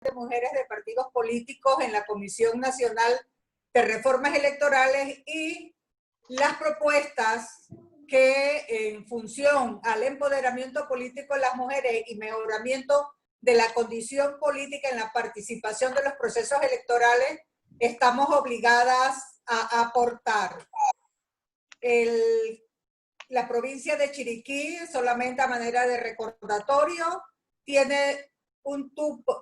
de Mujeres de Partidos Políticos en la Comisión Nacional de Reformas Electorales y las propuestas que en función al empoderamiento político de las mujeres y mejoramiento de la condición política en la participación de los procesos electorales estamos obligadas a aportar. La provincia de Chiriquí, solamente a manera de recordatorio,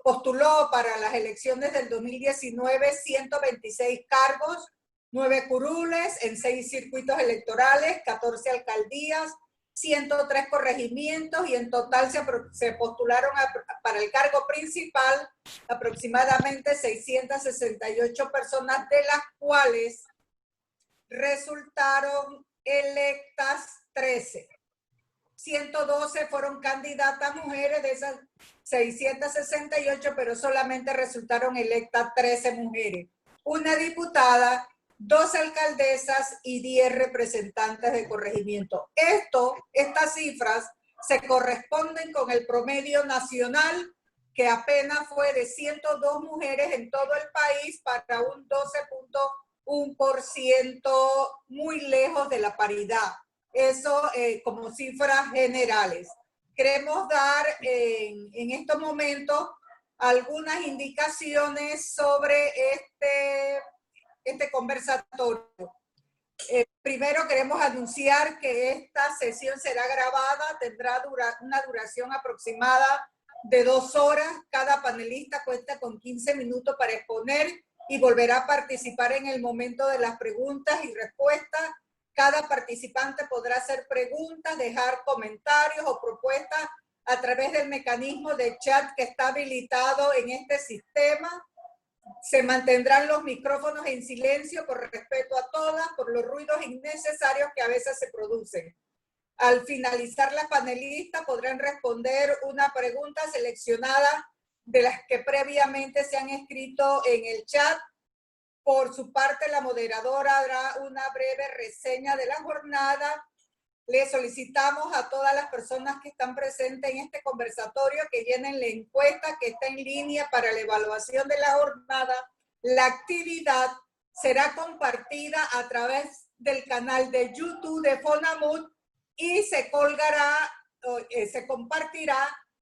postuló para las elecciones del 2019 126 cargos, 9 curules en 6 circuitos electorales, 14 alcaldías, 103 corregimientos y en total se postularon para el cargo principal aproximadamente 668 personas, de las cuales resultaron electas 13. 112 fueron candidatas mujeres de esas 668, pero solamente resultaron electas 13 mujeres. Una diputada, 2 alcaldesas y 10 representantes de corregimiento. Estas cifras se corresponden con el promedio nacional, que apenas fue de 102 mujeres en todo el país para un 12.1%, muy lejos de la paridad. Eso como cifras generales. Queremos dar en estos momentos algunas indicaciones sobre este conversatorio. Primero queremos anunciar que esta sesión será grabada, tendrá una duración aproximada de 2 horas. Cada panelista cuenta con 15 minutos para exponer y volverá a participar en el momento de las preguntas y respuestas. Cada participante podrá hacer preguntas, dejar comentarios o propuestas a través del mecanismo de chat que está habilitado en este sistema. Se mantendrán los micrófonos en silencio por respeto a todas, por los ruidos innecesarios que a veces se producen. Al finalizar, las panelistas podrán responder una pregunta seleccionada de las que previamente se han escrito en el chat. Por su parte, la moderadora hará una breve reseña de la jornada. Le solicitamos a todas las personas que están presentes en este conversatorio que llenen la encuesta que está en línea para la evaluación de la jornada. La actividad será compartida a través del canal de YouTube de FONAMUT y se compartirá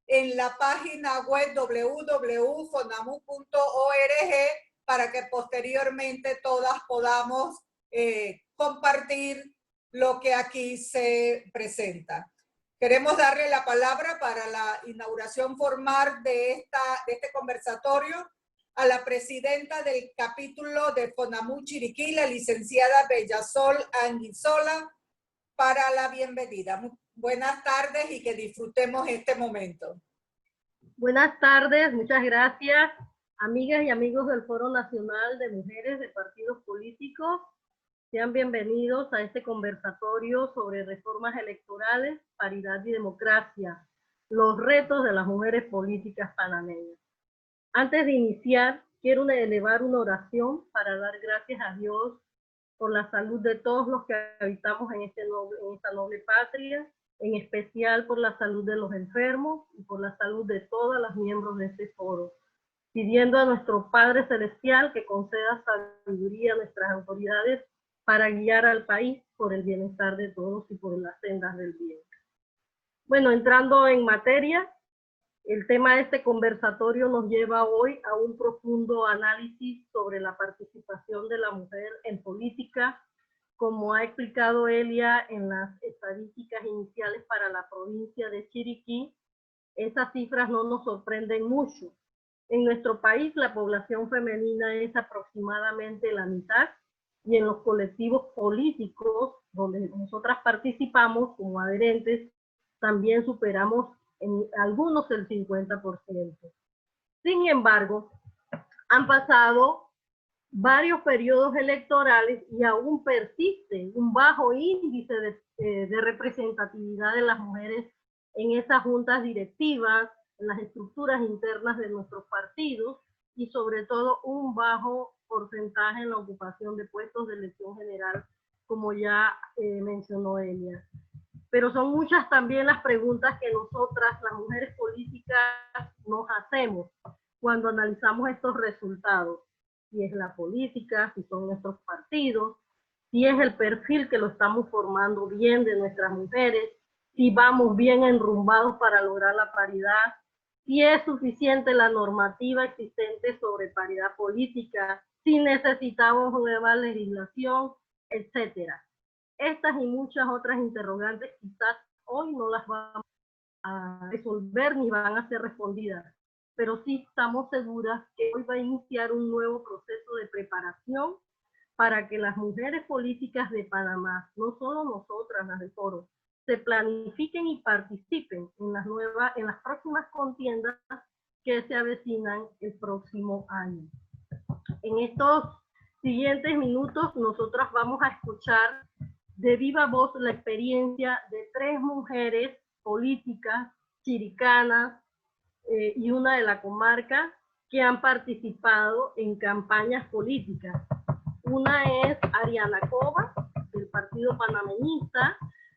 en la página web www.fonamut.org para que posteriormente todas podamos compartir lo que aquí se presenta. Queremos darle la palabra para la inauguración formal de este conversatorio a la presidenta del capítulo de FONAMUT Chiriquí, la licenciada Bellasol Anguissola, para la bienvenida. Buenas tardes y que disfrutemos este momento. Buenas tardes, muchas gracias. Amigas y amigos del Foro Nacional de Mujeres de Partidos Políticos, sean bienvenidos a este conversatorio sobre reformas electorales, paridad y democracia, los retos de las mujeres políticas panameñas. Antes de iniciar, quiero elevar una oración para dar gracias a Dios por la salud de todos los que habitamos en esta noble patria, en especial por la salud de los enfermos y por la salud de todas las miembros de este foro, pidiendo a nuestro Padre Celestial que conceda sabiduría a nuestras autoridades para guiar al país por el bienestar de todos y por las sendas del bien. Bueno, entrando en materia, el tema de este conversatorio nos lleva hoy a un profundo análisis sobre la participación de la mujer en política. Como ha explicado Elia en las estadísticas iniciales para la provincia de Chiriquí, esas cifras no nos sorprenden mucho. En nuestro país la población femenina es aproximadamente la mitad y en los colectivos políticos donde nosotras participamos como adherentes también superamos en algunos el 50%. Sin embargo, han pasado varios periodos electorales y aún persiste un bajo índice de representatividad de las mujeres en esas juntas directivas, en las estructuras internas de nuestros partidos y sobre todo un bajo porcentaje en la ocupación de puestos de elección general, como ya mencionó Elia. Pero son muchas también las preguntas que nosotras, las mujeres políticas, nos hacemos. cuando analizamos estos resultados, si es la política, si son nuestros partidos, si es el perfil que lo estamos formando bien de nuestras mujeres, si vamos bien enrumbados para lograr la paridad, si es suficiente la normativa existente sobre paridad política, si necesitamos nueva legislación, etcétera. Estas y muchas otras interrogantes quizás hoy no las vamos a resolver ni van a ser respondidas, pero sí estamos seguras que hoy va a iniciar un nuevo proceso de preparación para que las mujeres políticas de Panamá, no solo nosotras las del foro, se planifiquen y participen en las próximas contiendas que se avecinan el próximo año. En estos siguientes minutos nosotras vamos a escuchar de viva voz la experiencia de 3 mujeres políticas chiricanas y una de la comarca que han participado en campañas políticas. Una es Ariana Cova, del Partido Panameñista,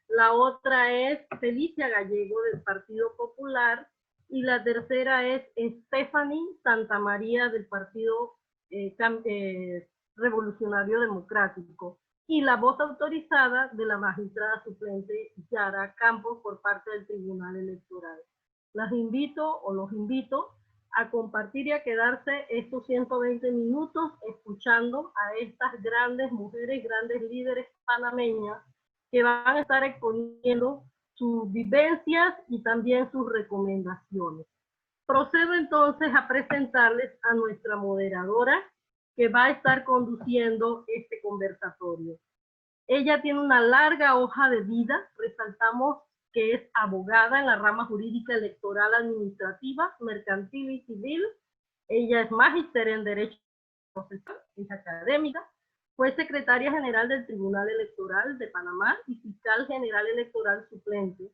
la otra es Felicia Gallego, del Partido Popular, y la tercera es Stephanie Santamaría, del Partido Revolucionario Democrático, y la voz autorizada de la magistrada suplente Yara Campos por parte del Tribunal Electoral. Las invito o los invito a compartir y a quedarse estos 120 minutos escuchando a estas grandes mujeres, grandes líderes panameñas que van a estar exponiendo sus vivencias y también sus recomendaciones. Procedo entonces a presentarles a nuestra moderadora que va a estar conduciendo este conversatorio. Ella tiene una larga hoja de vida, resaltamos que es abogada en la rama jurídica electoral administrativa, mercantil y civil. Ella es magíster en Derecho Procesal, es académica, fue secretaria general del Tribunal Electoral de Panamá y fiscal general electoral suplente,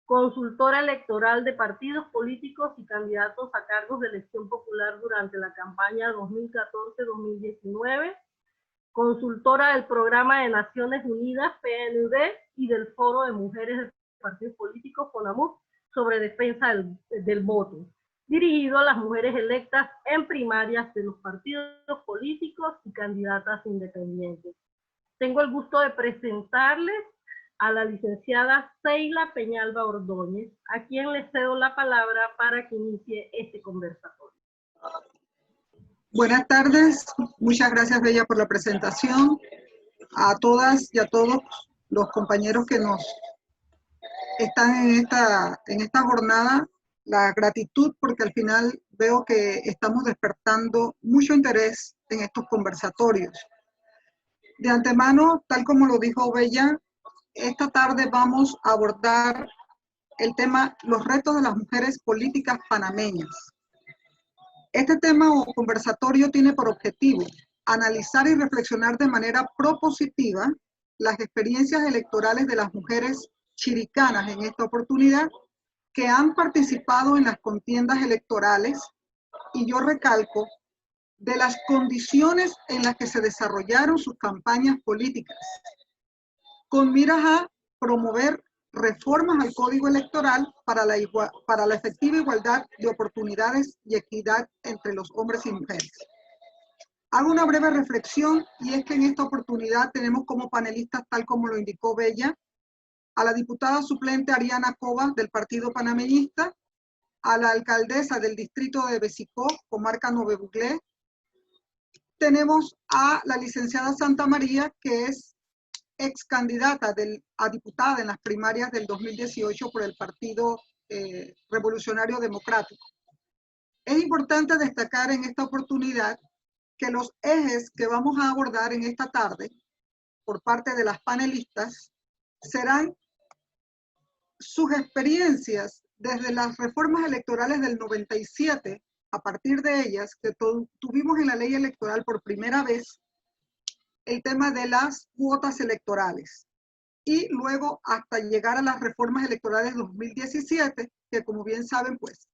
consultora electoral de partidos políticos y candidatos a cargos de elección popular durante la campaña 2014-2019, consultora del Programa de Naciones Unidas, PNUD, y del Foro de Mujeres de Partidos Políticos, FONAMUP, sobre defensa del voto, dirigido a las mujeres electas en primarias de los partidos políticos y candidatas independientes. Tengo el gusto de presentarles a la licenciada Seila Peñalba Ordóñez, a quien le cedo la palabra para que inicie este conversatorio. Buenas tardes, muchas gracias Bella por la presentación, a todas y a todos los compañeros que nos están en esta jornada, la gratitud porque al final veo que estamos despertando mucho interés en estos conversatorios. De antemano, tal como lo dijo Bella, esta tarde vamos a abordar el tema los retos de las mujeres políticas panameñas. Este tema o conversatorio tiene por objetivo analizar y reflexionar de manera propositiva las experiencias electorales de las mujeres chiricanas en esta oportunidad que han participado en las contiendas electorales, y yo recalco, de las condiciones en las que se desarrollaron sus campañas políticas, con miras a promover reformas al Código Electoral para la efectiva igualdad de oportunidades y equidad entre los hombres y mujeres. Hago una breve reflexión, y es que en esta oportunidad tenemos como panelistas, tal como lo indicó Bella, a la diputada suplente Ariana Cova del Partido Panameñista, a la alcaldesa del distrito de Besicó, comarca Nove Buglé. Tenemos a la licenciada Santamaría, que es ex candidata a diputada en las primarias del 2018 por el Partido Revolucionario Democrático. Es importante destacar en esta oportunidad que los ejes que vamos a abordar en esta tarde por parte de las panelistas serán sus experiencias desde las reformas electorales del 97, a partir de ellas, que tuvimos en la ley electoral por primera vez el tema de las cuotas electorales, y luego hasta llegar a las reformas electorales de 2017, que como bien saben, pues,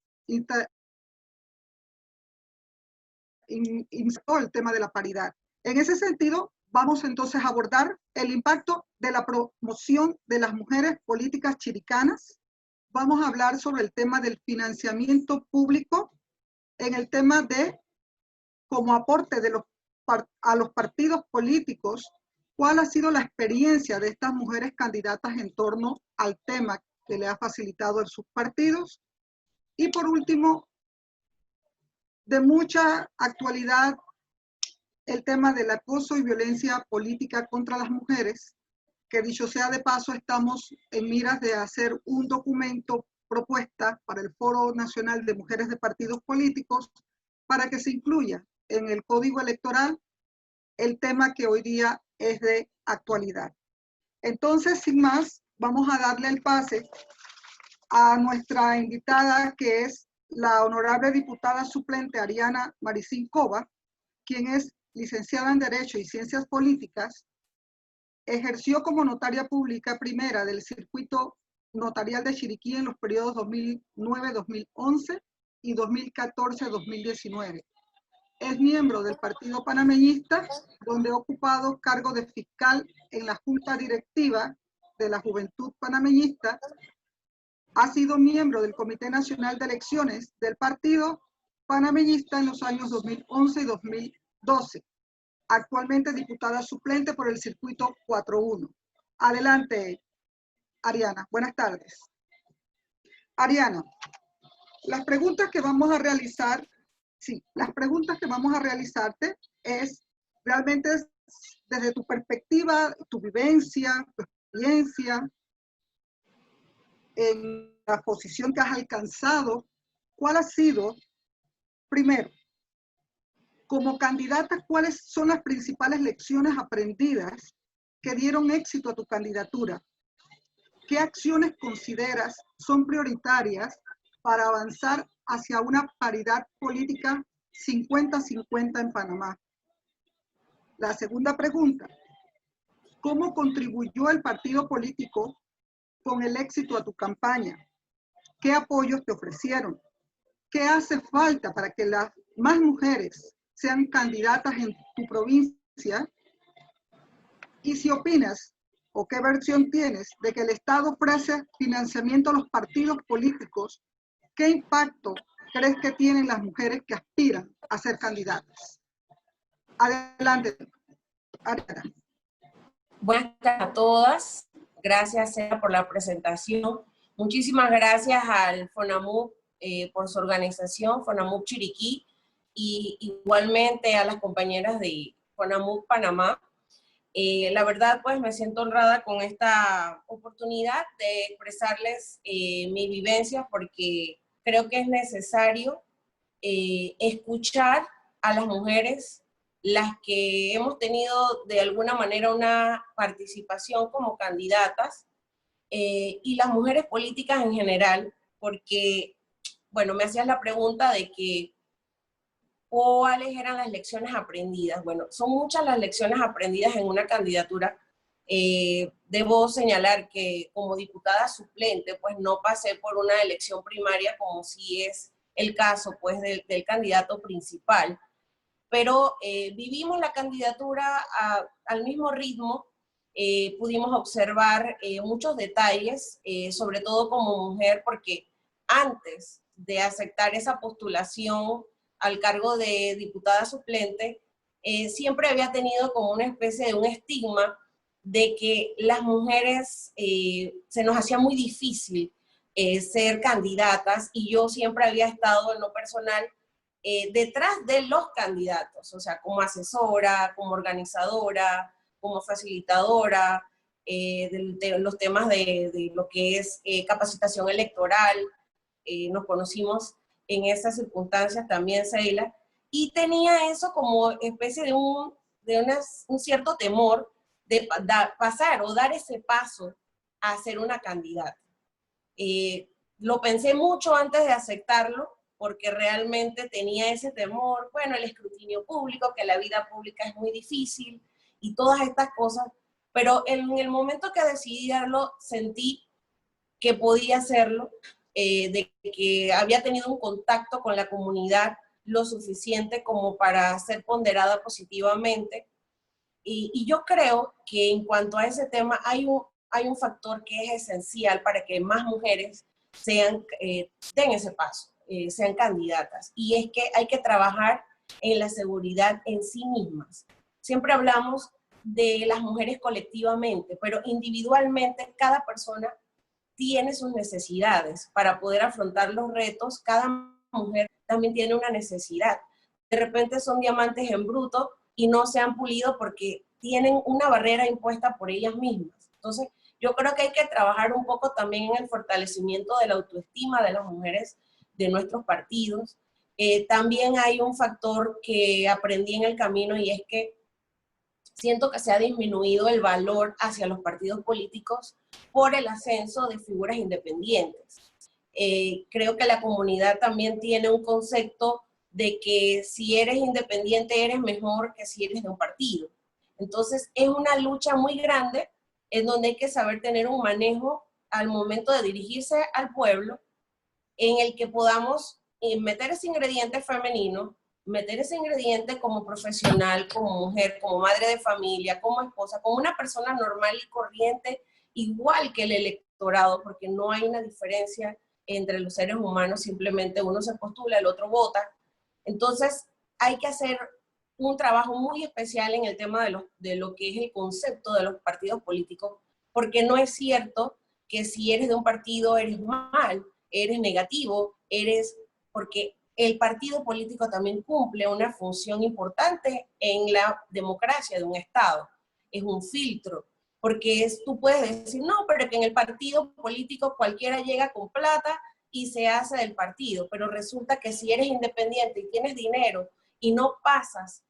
insertó el tema de la paridad. En ese sentido, vamos entonces a abordar el impacto de la promoción de las mujeres políticas chiricanas. Vamos a hablar sobre el tema del financiamiento público en el tema de, como aporte de a los partidos políticos, cuál ha sido la experiencia de estas mujeres candidatas en torno al tema que le ha facilitado en sus partidos. Y por último, de mucha actualidad, el tema del acoso y violencia política contra las mujeres, que dicho sea de paso, estamos en miras de hacer un documento propuesta para el Foro Nacional de Mujeres de Partidos Políticos para que se incluya en el Código Electoral el tema que hoy día es de actualidad. Entonces, sin más, vamos a darle el pase a nuestra invitada, que es la honorable diputada suplente Ariana Maricín Cova, quien es licenciada en Derecho y Ciencias Políticas, ejerció como notaria pública primera del circuito notarial de Chiriquí en los periodos 2009-2011 y 2014-2019. Es miembro del Partido Panameñista, donde ha ocupado cargo de fiscal en la Junta Directiva de la Juventud Panameñista. Ha sido miembro del Comité Nacional de Elecciones del Partido Panameñista en los años 2011 y 2012. Actualmente diputada suplente por el circuito 4-1. Adelante, Ariana. Buenas tardes. Ariana, las preguntas que vamos a realizar, las preguntas que vamos a realizarte es realmente desde tu perspectiva, tu vivencia, tu experiencia, en la posición que has alcanzado, ¿cuál ha sido, primero, como candidata, cuáles son las principales lecciones aprendidas que dieron éxito a tu candidatura? ¿Qué acciones consideras son prioritarias para avanzar hacia una paridad política 50-50 en Panamá? La segunda pregunta, ¿cómo contribuyó el partido político con el éxito a tu campaña? ¿Qué apoyos te ofrecieron? ¿Qué hace falta para que las más mujeres sean candidatas en tu provincia? Y si opinas, o qué versión tienes, de que el Estado ofrece financiamiento a los partidos políticos, ¿qué impacto crees que tienen las mujeres que aspiran a ser candidatas? Adelante, Ariana. Buenas tardes a todas. Gracias, Sara, por la presentación. Muchísimas gracias al FONAMUP por su organización, FONAMUP Chiriquí, y igualmente a las compañeras de FONAMUP Panamá. La verdad, pues me siento honrada con esta oportunidad de expresarles mi vivencia, porque creo que es necesario escuchar a las mujeres, las que hemos tenido de alguna manera una participación como candidatas, y las mujeres políticas en general, porque, bueno, me hacías la pregunta de que ¿cuáles eran las lecciones aprendidas? Bueno, son muchas las lecciones aprendidas en una candidatura. Debo señalar que como diputada suplente, pues no pasé por una elección primaria como si es el caso, pues, del candidato principal, pero vivimos la candidatura al mismo ritmo. Pudimos observar muchos detalles, sobre todo como mujer, porque antes de aceptar esa postulación al cargo de diputada suplente, siempre había tenido como una especie de un estigma de que las mujeres se nos hacía muy difícil ser candidatas, y yo siempre había estado en lo personal detrás de los candidatos, o sea, como asesora, como organizadora, como facilitadora, de los temas de lo que es capacitación electoral. Nos conocimos en esas circunstancias también, Seila, y tenía eso como especie de un cierto temor de pasar o dar ese paso a ser una candidata. Lo pensé mucho antes de aceptarlo, porque realmente tenía ese temor, bueno, el escrutinio público, que la vida pública es muy difícil y todas estas cosas, pero en el momento que decidí darlo, sentí que podía hacerlo, de que había tenido un contacto con la comunidad lo suficiente como para ser ponderada positivamente, y yo creo que en cuanto a ese tema hay un factor que es esencial para que más mujeres den ese paso. sean candidatas. Y es que hay que trabajar en la seguridad en sí mismas. Siempre hablamos de las mujeres colectivamente, pero individualmente cada persona tiene sus necesidades para poder afrontar los retos. Cada mujer también tiene una necesidad. De repente son diamantes en bruto y no se han pulido porque tienen una barrera impuesta por ellas mismas. Entonces, yo creo que hay que trabajar un poco también en el fortalecimiento de la autoestima de las mujeres de nuestros partidos. También hay un factor que aprendí en el camino y es que siento que se ha disminuido el valor hacia los partidos políticos por el ascenso de figuras independientes. Creo que la comunidad también tiene un concepto de que si eres independiente eres mejor que si eres de un partido. Entonces es una lucha muy grande en donde hay que saber tener un manejo al momento de dirigirse al pueblo, en el que podamos meter ese ingrediente femenino, meter ese ingrediente como profesional, como mujer, como madre de familia, como esposa, como una persona normal y corriente, igual que el electorado, porque no hay una diferencia entre los seres humanos, simplemente uno se postula, el otro vota. Entonces hay que hacer un trabajo muy especial en el tema de lo que es el concepto de los partidos políticos, porque no es cierto que si eres de un partido eres mal, eres negativo, porque el partido político también cumple una función importante en la democracia de un Estado. Es un filtro, porque tú puedes decir, no, pero que en el partido político cualquiera llega con plata y se hace del partido, pero resulta que si eres independiente y tienes dinero y no pasas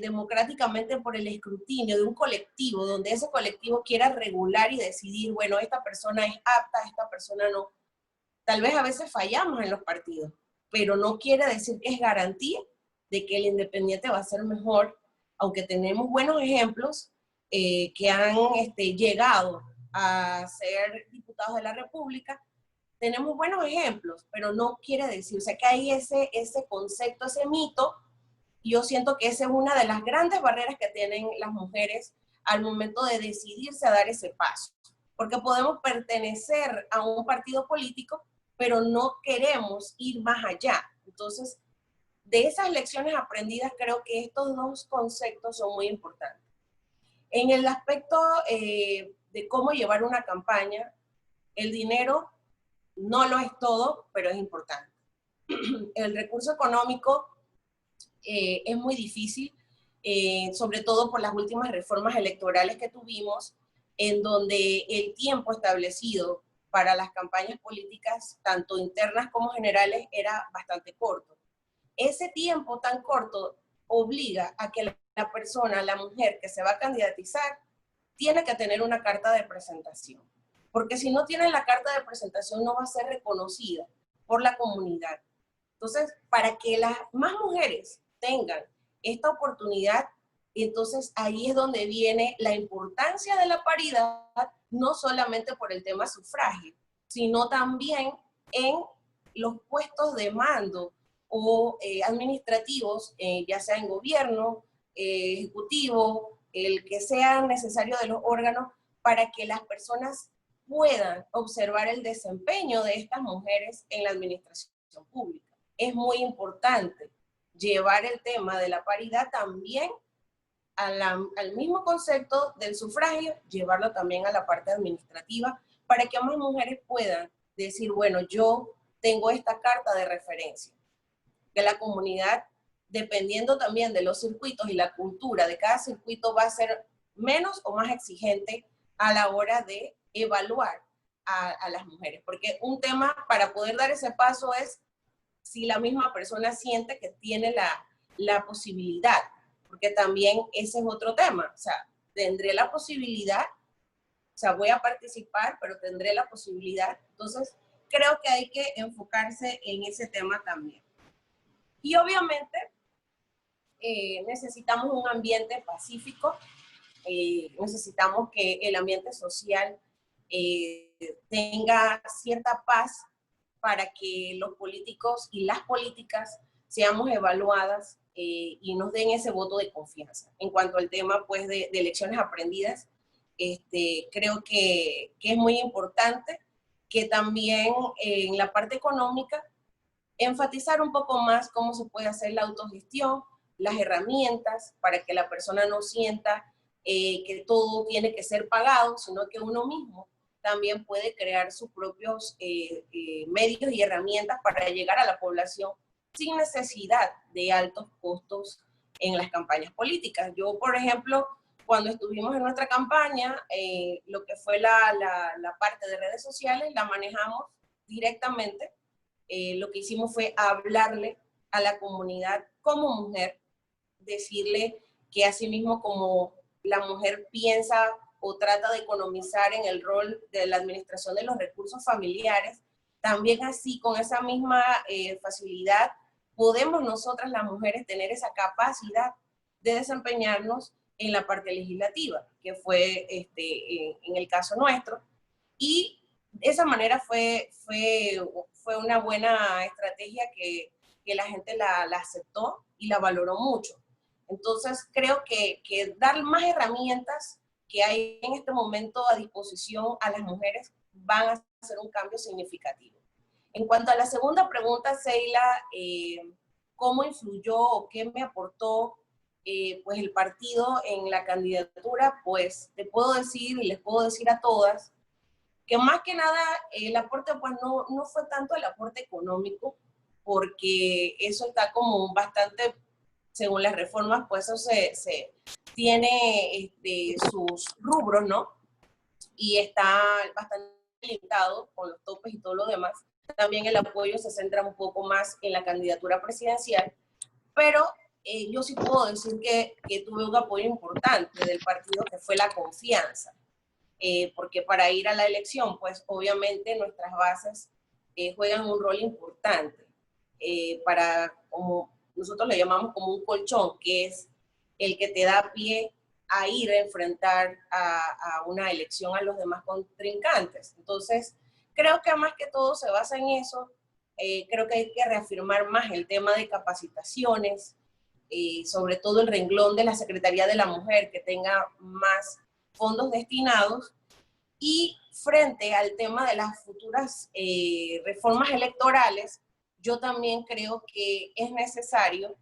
democráticamente por el escrutinio de un colectivo, donde ese colectivo quiera regular y decidir, bueno, esta persona es apta, esta persona no. Tal vez a veces fallamos en los partidos, pero no quiere decir que es garantía de que el independiente va a ser mejor, aunque tenemos buenos ejemplos que han llegado a ser diputados de la República. Tenemos buenos ejemplos, pero no quiere decir, o sea, que hay ese concepto, ese mito. Yo siento que esa es una de las grandes barreras que tienen las mujeres al momento de decidirse a dar ese paso. Porque podemos pertenecer a un partido político, pero no queremos ir más allá. Entonces, de esas lecciones aprendidas, creo que estos dos conceptos son muy importantes. En el aspecto de cómo llevar una campaña, el dinero no lo es todo, pero es importante. El recurso económico es muy difícil, sobre todo por las últimas reformas electorales que tuvimos, en donde el tiempo establecido para las campañas políticas, tanto internas como generales, era bastante corto. Ese tiempo tan corto obliga a que la persona, la mujer que se va a candidatizar, tiene que tener una carta de presentación. Porque si no tiene la carta de presentación, no va a ser reconocida por la comunidad. Entonces, para que las más mujeres tengan esta oportunidad, entonces ahí es donde viene la importancia de la paridad, no solamente por el tema sufragio, sino también en los puestos de mando o administrativos, ya sea en gobierno, ejecutivo, el que sea necesario de los órganos, para que las personas puedan observar el desempeño de estas mujeres en la administración pública. Es muy importante llevar el tema de la paridad también al mismo concepto del sufragio, llevarlo también a la parte administrativa, para que más mujeres puedan decir, bueno, yo tengo esta carta de referencia. Que la comunidad, dependiendo también de los circuitos y la cultura de cada circuito, va a ser menos o más exigente a la hora de evaluar a las mujeres. Porque un tema para poder dar ese paso es si la misma persona siente que tiene la posibilidad, porque también ese es otro tema. O sea, tendré la posibilidad, o sea, voy a participar, pero tendré la posibilidad. Entonces, creo que hay que enfocarse en ese tema también. Y obviamente necesitamos un ambiente pacífico, necesitamos que el ambiente social tenga cierta paz para que los políticos y las políticas seamos evaluadas y nos den ese voto de confianza. En cuanto al tema pues, de lecciones aprendidas, creo que es muy importante que también en la parte económica enfatizar un poco más cómo se puede hacer la autogestión, las herramientas para que la persona no sienta que todo tiene que ser pagado, sino que uno mismo también puede crear sus propios medios y herramientas para llegar a la población sin necesidad de altos costos en las campañas políticas. Yo, por ejemplo, cuando estuvimos en nuestra campaña, lo que fue la parte de redes sociales la manejamos directamente. Lo que hicimos fue hablarle a la comunidad como mujer, decirle que así mismo como la mujer piensa o trata de economizar en el rol de la administración de los recursos familiares, también así, con esa misma facilidad, podemos nosotras las mujeres tener esa capacidad de desempeñarnos en la parte legislativa, que fue en el caso nuestro. Y de esa manera fue una buena estrategia que la gente la aceptó y la valoró mucho. Entonces, creo que dar más herramientas que hay en este momento a disposición a las mujeres van a hacer un cambio significativo. En cuanto a la segunda pregunta, Seila, ¿cómo influyó o qué me aportó pues el partido en la candidatura? Pues te puedo decir y les puedo decir a todas que más que nada el aporte pues no fue tanto el aporte económico, porque eso está como bastante, según las reformas, pues eso se tiene sus rubros, ¿no? Y está bastante limitado con los topes y todo lo demás. También el apoyo se centra un poco más en la candidatura presidencial, pero yo sí puedo decir que tuve un apoyo importante del partido, que fue la confianza. Porque para ir a la elección, pues obviamente nuestras bases juegan un rol importante para, como nosotros le llamamos, como un colchón, que es el que te da pie a ir a enfrentar a una elección a los demás contrincantes. Entonces, creo que más que todo se basa en eso. Creo que hay que reafirmar más el tema de capacitaciones, sobre todo el renglón de la Secretaría de la Mujer, que tenga más fondos destinados, y frente al tema de las futuras reformas electorales, yo también creo que es necesario,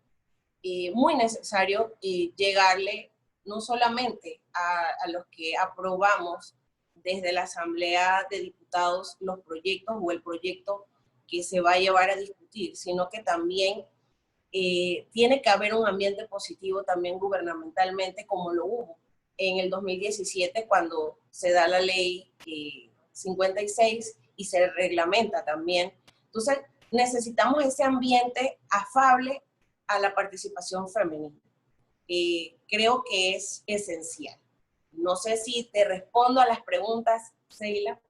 muy necesario, llegarle no solamente a los que aprobamos desde la Asamblea de Diputados los proyectos o el proyecto que se va a llevar a discutir, sino que también tiene que haber un ambiente positivo también gubernamentalmente, como lo hubo en el 2017 cuando se da la ley 56 y se reglamenta también. Entonces necesitamos ese ambiente afable a la participación femenina. Creo que es esencial. No sé si te respondo a las preguntas, Seila.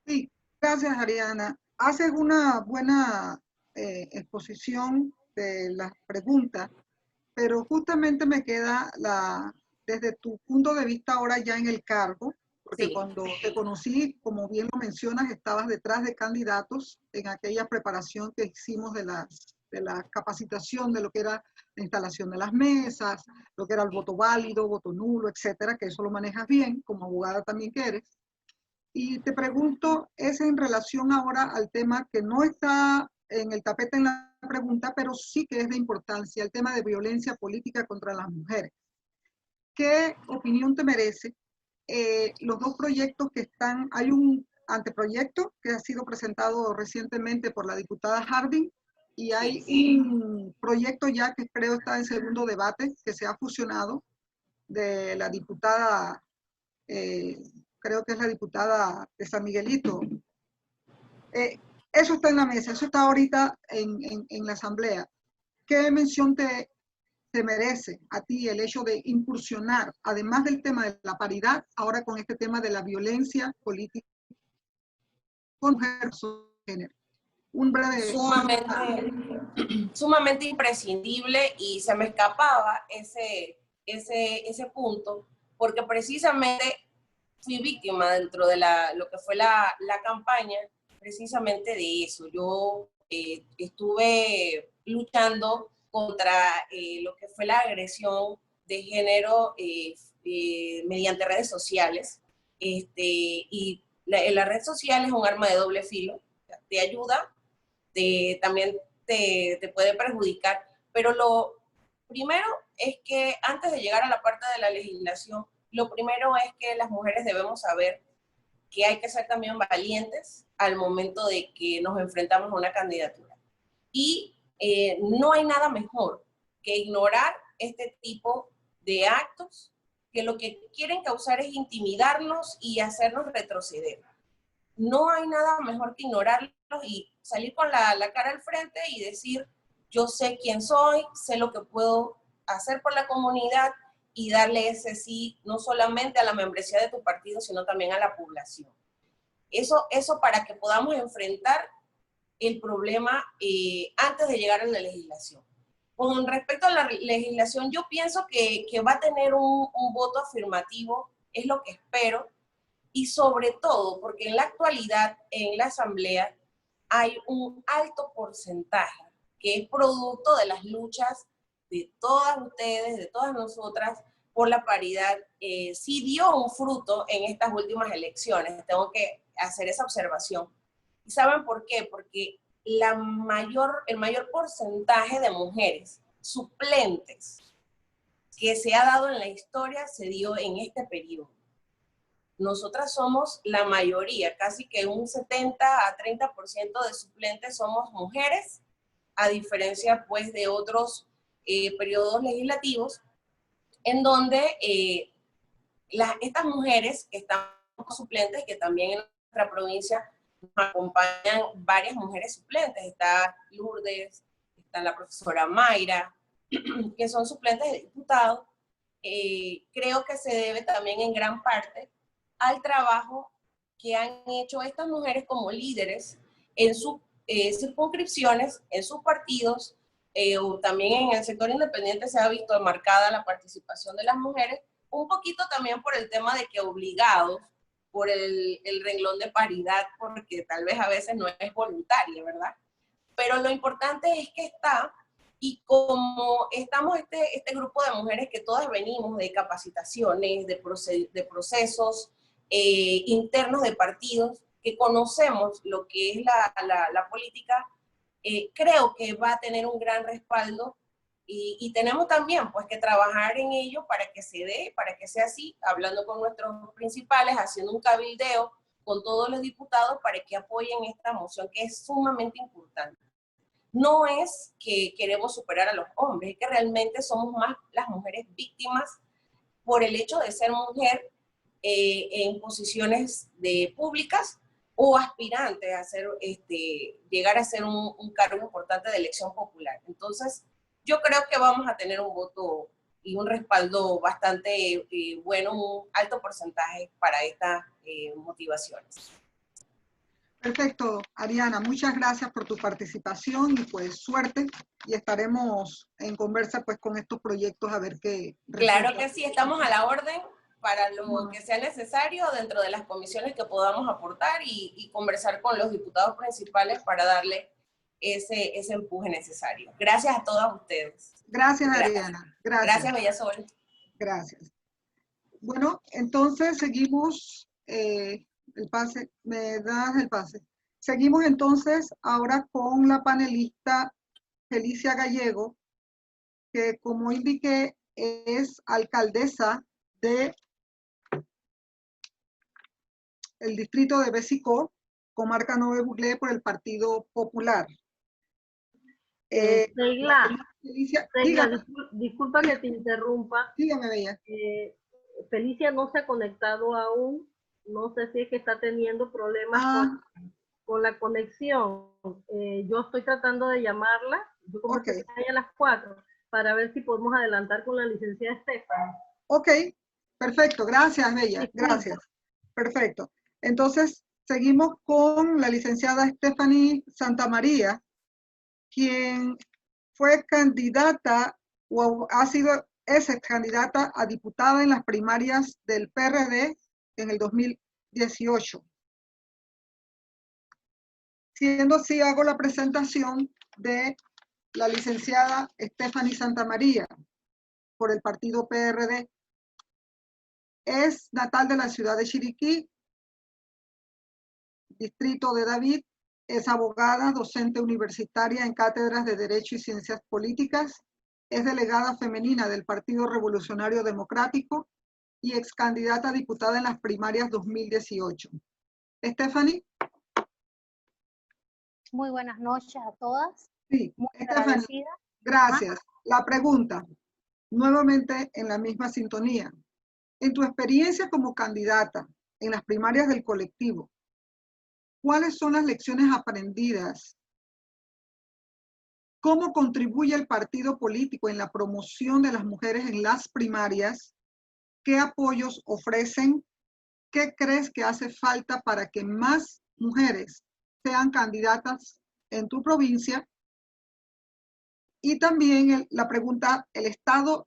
Sí, gracias, Ariana. Haces una buena exposición de las preguntas, pero justamente me queda desde tu punto de vista ahora ya en el cargo, porque Sí. cuando te conocí, como bien lo mencionas, estabas detrás de candidatos en aquella preparación que hicimos de la capacitación de lo que era la instalación de las mesas, lo que era el voto válido, voto nulo, etcétera, que eso lo manejas bien, como abogada también que eres. Y te pregunto, es en relación ahora al tema que no está en el tapete en la pregunta, pero sí que es de importancia, el tema de violencia política contra las mujeres. ¿Qué opinión te merece los dos proyectos que están? Hay un anteproyecto que ha sido presentado recientemente por la diputada Harding y hay un proyecto ya que creo está en segundo debate, que se ha fusionado, de la diputada, creo que es la diputada de San Miguelito. Eso está en la mesa, eso está ahorita en la asamblea. ¿Qué mención te merece a ti el hecho de incursionar, además del tema de la paridad, ahora con este tema de la violencia política con mujeres de género? Un breve... Sumamente imprescindible, y se me escapaba ese punto, porque precisamente fui víctima dentro de lo que fue la campaña, precisamente de eso. Yo estuve luchando contra lo que fue la agresión de género mediante redes sociales, y la red social es un arma de doble filo, te ayuda, también te puede perjudicar. Pero lo primero es que antes de llegar a la parte de la legislación, lo primero es que las mujeres debemos saber que hay que ser también valientes al momento de que nos enfrentamos a una candidatura. Y no hay nada mejor que ignorar este tipo de actos que lo que quieren causar es intimidarnos y hacernos retroceder. No hay nada mejor que ignorarlos y salir con la cara al frente y decir, yo sé quién soy, sé lo que puedo hacer por la comunidad y darle ese sí, no solamente a la membresía de tu partido, sino también a la población. Eso para que podamos enfrentar el problema antes de llegar a la legislación. Con respecto a la legislación, yo pienso que va a tener un voto afirmativo, es lo que espero, y sobre todo porque en la actualidad en la Asamblea hay un alto porcentaje que es producto de las luchas de todas ustedes, de todas nosotras, por la paridad, sí dio un fruto en estas últimas elecciones. Tengo que hacer esa observación. ¿Y saben por qué? Porque el mayor porcentaje de mujeres suplentes que se ha dado en la historia se dio en este periodo. Nosotras somos la mayoría, casi que un 70 a 30% de suplentes somos mujeres, a diferencia pues de otros periodos legislativos, en donde estas mujeres que están como suplentes, que también en nuestra provincia nos acompañan varias mujeres suplentes, está Lourdes, está la profesora Mayra, que son suplentes de diputados, creo que se debe también en gran parte al trabajo que han hecho estas mujeres como líderes en sus circunscripciones, en sus partidos, o también en el sector independiente se ha visto marcada la participación de las mujeres, un poquito también por el tema de que obligados por el renglón de paridad, porque tal vez a veces no es voluntaria, ¿verdad? Pero lo importante es que está, y como estamos este grupo de mujeres que todas venimos de capacitaciones, de procesos internos de partidos, que conocemos lo que es la política, creo que va a tener un gran respaldo y tenemos también pues que trabajar en ello para que se dé, para que sea así, hablando con nuestros principales, haciendo un cabildeo con todos los diputados para que apoyen esta moción que es sumamente importante. No es que queremos superar a los hombres, es que realmente somos más las mujeres víctimas por el hecho de ser mujer en posiciones públicas o aspirante a ser, llegar a ser un cargo importante de elección popular. Entonces, yo creo que vamos a tener un voto y un respaldo bastante bueno, un alto porcentaje para estas motivaciones. Perfecto, Ariana, muchas gracias por tu participación y pues suerte y estaremos en conversa pues con estos proyectos a ver qué resulta. Claro que sí, estamos a la orden para lo que sea necesario dentro de las comisiones que podamos aportar y conversar con los diputados principales para darle ese empuje necesario. Gracias a todas ustedes. Gracias, Ariana. Gracias, Bellasol. Gracias. Bueno, entonces seguimos el pase. ¿Me das el pase? Seguimos entonces ahora con la panelista Felicia Gallego, que como indiqué es alcaldesa de el distrito de Besicó, comarca Nove Buglé, por el Partido Popular. Felicia, disculpa que te interrumpa. Dígame, Bella. Felicia no se ha conectado aún. No sé si es que está teniendo problemas con la conexión. Yo estoy tratando de llamarla. Yo como que a las 4 para ver si podemos adelantar con la licenciada Estefany. Ok, perfecto. Gracias, Bella. Disculpa. Gracias. Perfecto. Entonces, seguimos con la licenciada Estefany Santamaría, quien fue candidata o es candidata a diputada en las primarias del PRD en el 2018. Siendo así, hago la presentación de la licenciada Estefany Santamaría por el partido PRD. Es natal de la ciudad de Chiriquí, distrito de David, Es abogada, docente universitaria en cátedras de Derecho y Ciencias Políticas. Es delegada femenina del Partido Revolucionario Democrático y ex candidata a diputada en las primarias 2018. Stephanie. Muy buenas noches a todas. Sí, Muy Stephanie, agradecida. gracias. La pregunta, nuevamente en la misma sintonía. En tu experiencia como candidata en las primarias del colectivo, ¿cuáles son las lecciones aprendidas? ¿Cómo contribuye el partido político en la promoción de las mujeres en las primarias? ¿Qué apoyos ofrecen? ¿Qué crees que hace falta para que más mujeres sean candidatas en tu provincia? Y también la pregunta, ¿el Estado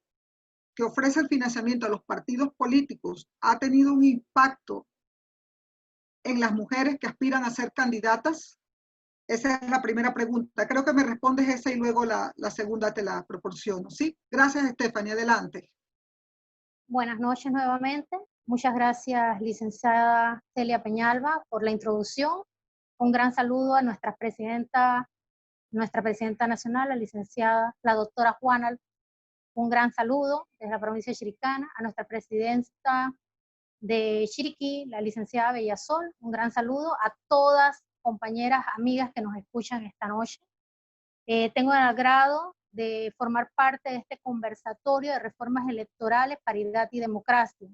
que ofrece el financiamiento a los partidos políticos ha tenido un impacto en las mujeres que aspiran a ser candidatas? Esa es la primera pregunta. Creo que me respondes esa y luego la segunda te la proporciono. ¿Sí? Gracias, Stephanie. Adelante. Buenas noches nuevamente. Muchas gracias, licenciada Celia Peñalba, por la introducción. Un gran saludo a nuestra presidenta nacional, la licenciada, la doctora Juana. Un gran saludo desde la provincia de Chiricana, a nuestra presidenta de Chiriquí, la licenciada Bellasol. Un gran saludo a todas compañeras, amigas que nos escuchan esta noche. Tengo el agrado de formar parte de este conversatorio de reformas electorales, paridad y democracia.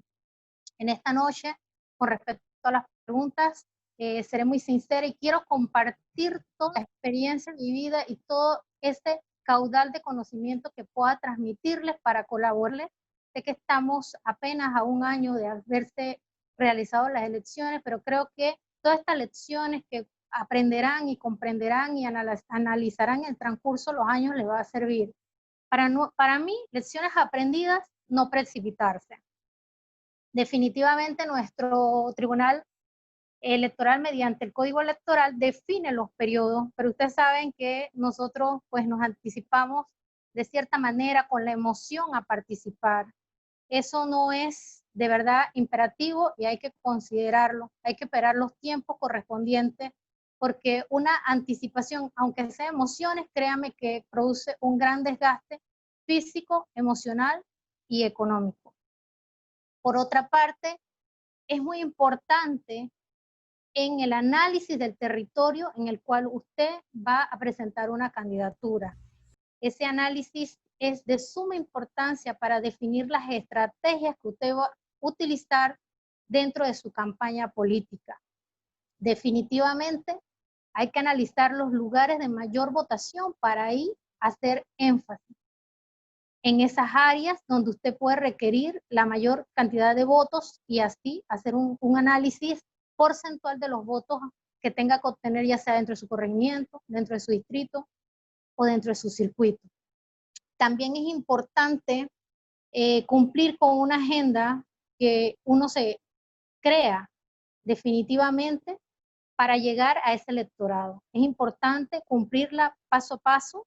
En esta noche, con respecto a las preguntas, seré muy sincera y quiero compartir toda la experiencia vivida y todo este caudal de conocimiento que pueda transmitirles para colaborarles. Sé que estamos apenas a un año de haberse realizado las elecciones, pero creo que todas estas lecciones que aprenderán y comprenderán y analizarán en el transcurso de los años les va a servir. Para mí, lecciones aprendidas, no precipitarse. Definitivamente nuestro tribunal electoral mediante el código electoral define los periodos, pero ustedes saben que nosotros pues nos anticipamos de cierta manera con la emoción a participar. Eso no es de verdad imperativo y hay que considerarlo, hay que esperar los tiempos correspondientes porque una anticipación, aunque sea emociones, créanme que produce un gran desgaste físico, emocional y económico. Por otra parte, es muy importante en el análisis del territorio en el cual usted va a presentar una candidatura. Ese análisis es de suma importancia para definir las estrategias que usted va a utilizar dentro de su campaña política. Definitivamente hay que analizar los lugares de mayor votación para ahí hacer énfasis en esas áreas donde usted puede requerir la mayor cantidad de votos y así hacer un análisis porcentual de los votos que tenga que obtener, ya sea dentro de su corregimiento, dentro de su distrito o dentro de su circuito. También es importante cumplir con una agenda que uno se crea definitivamente para llegar a ese electorado. Es importante cumplirla paso a paso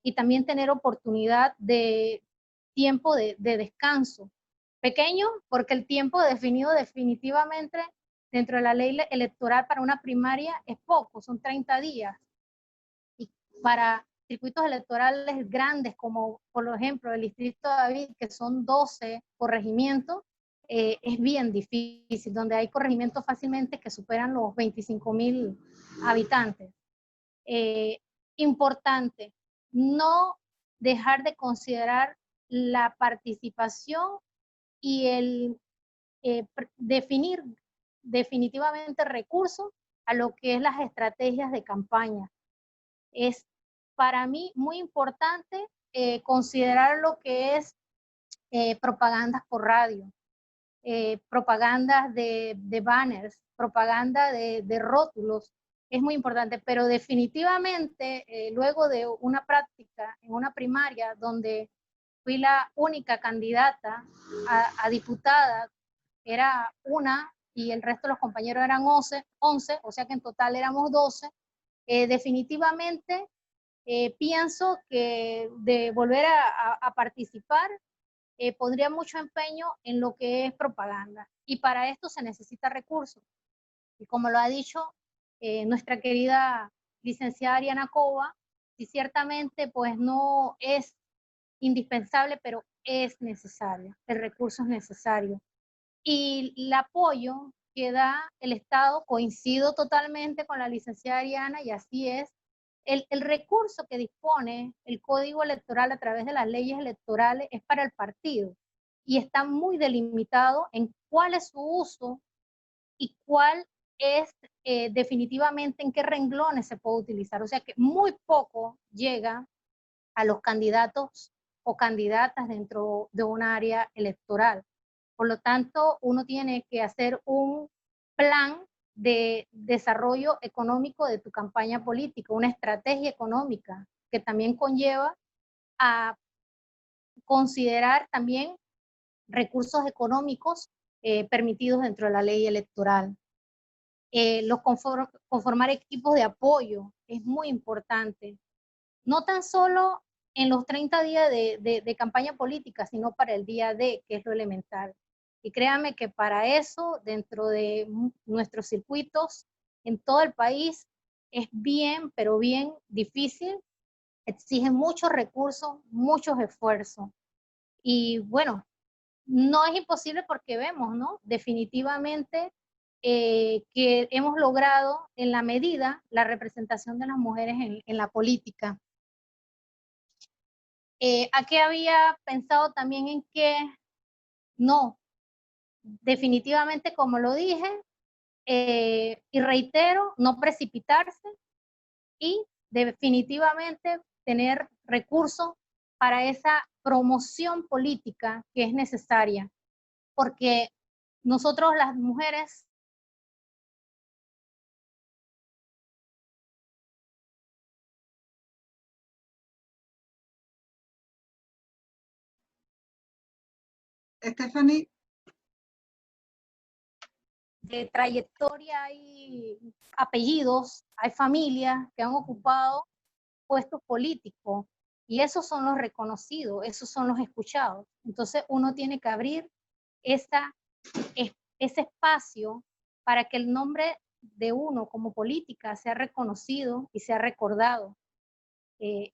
y también tener oportunidad de tiempo de descanso. Pequeño, porque el tiempo definido definitivamente dentro de la ley electoral para una primaria es poco, son 30 días. Y para circuitos electorales grandes, como por ejemplo el distrito de David, que son 12 corregimientos, es bien difícil, donde hay corregimientos fácilmente que superan los 25,000 habitantes. Importante, no dejar de considerar la participación y el definir definitivamente recursos a lo que es las estrategias de campaña. Es para mí muy importante considerar lo que es propagandas por radio, propagandas de banners, propaganda de rótulos. Es muy importante, pero definitivamente luego de una práctica en una primaria donde fui la única candidata a diputada, era una y el resto de los compañeros eran 11, o sea que en total éramos 12, definitivamente pienso que de volver a participar pondría mucho empeño en lo que es propaganda y para esto se necesita recursos. Y como lo ha dicho nuestra querida licenciada Ariana Cova, y ciertamente pues no es indispensable, pero es necesario, el recurso es necesario. Y el apoyo que da el Estado, coincido totalmente con la licenciada Ariana, y así es, el recurso que dispone el Código Electoral a través de las leyes electorales es para el partido, y está muy delimitado en cuál es su uso y cuál es definitivamente en qué renglones se puede utilizar. O sea que muy poco llega a los candidatos o candidatas dentro de un área electoral. Por lo tanto, uno tiene que hacer un plan de desarrollo económico de tu campaña política, una estrategia económica que también conlleva a considerar también recursos económicos permitidos dentro de la ley electoral. Conformar equipos de apoyo es muy importante, no tan solo en los 30 días de campaña política, sino para el día D, que es lo elemental. Y créanme que para eso, dentro de nuestros circuitos en todo el país, es bien, pero bien difícil, exige muchos recursos, muchos esfuerzos. Y bueno, no es imposible porque vemos, ¿no? Definitivamente que hemos logrado en la medida la representación de las mujeres en la política. Aquí había pensado también en que no, definitivamente como lo dije, y reitero, no precipitarse y definitivamente tener recursos para esa promoción política que es necesaria, porque nosotros las mujeres Stephanie, de trayectoria hay apellidos, hay familias que han ocupado puestos políticos y esos son los reconocidos, esos son los escuchados. Entonces uno tiene que abrir ese espacio para que el nombre de uno como política sea reconocido y sea recordado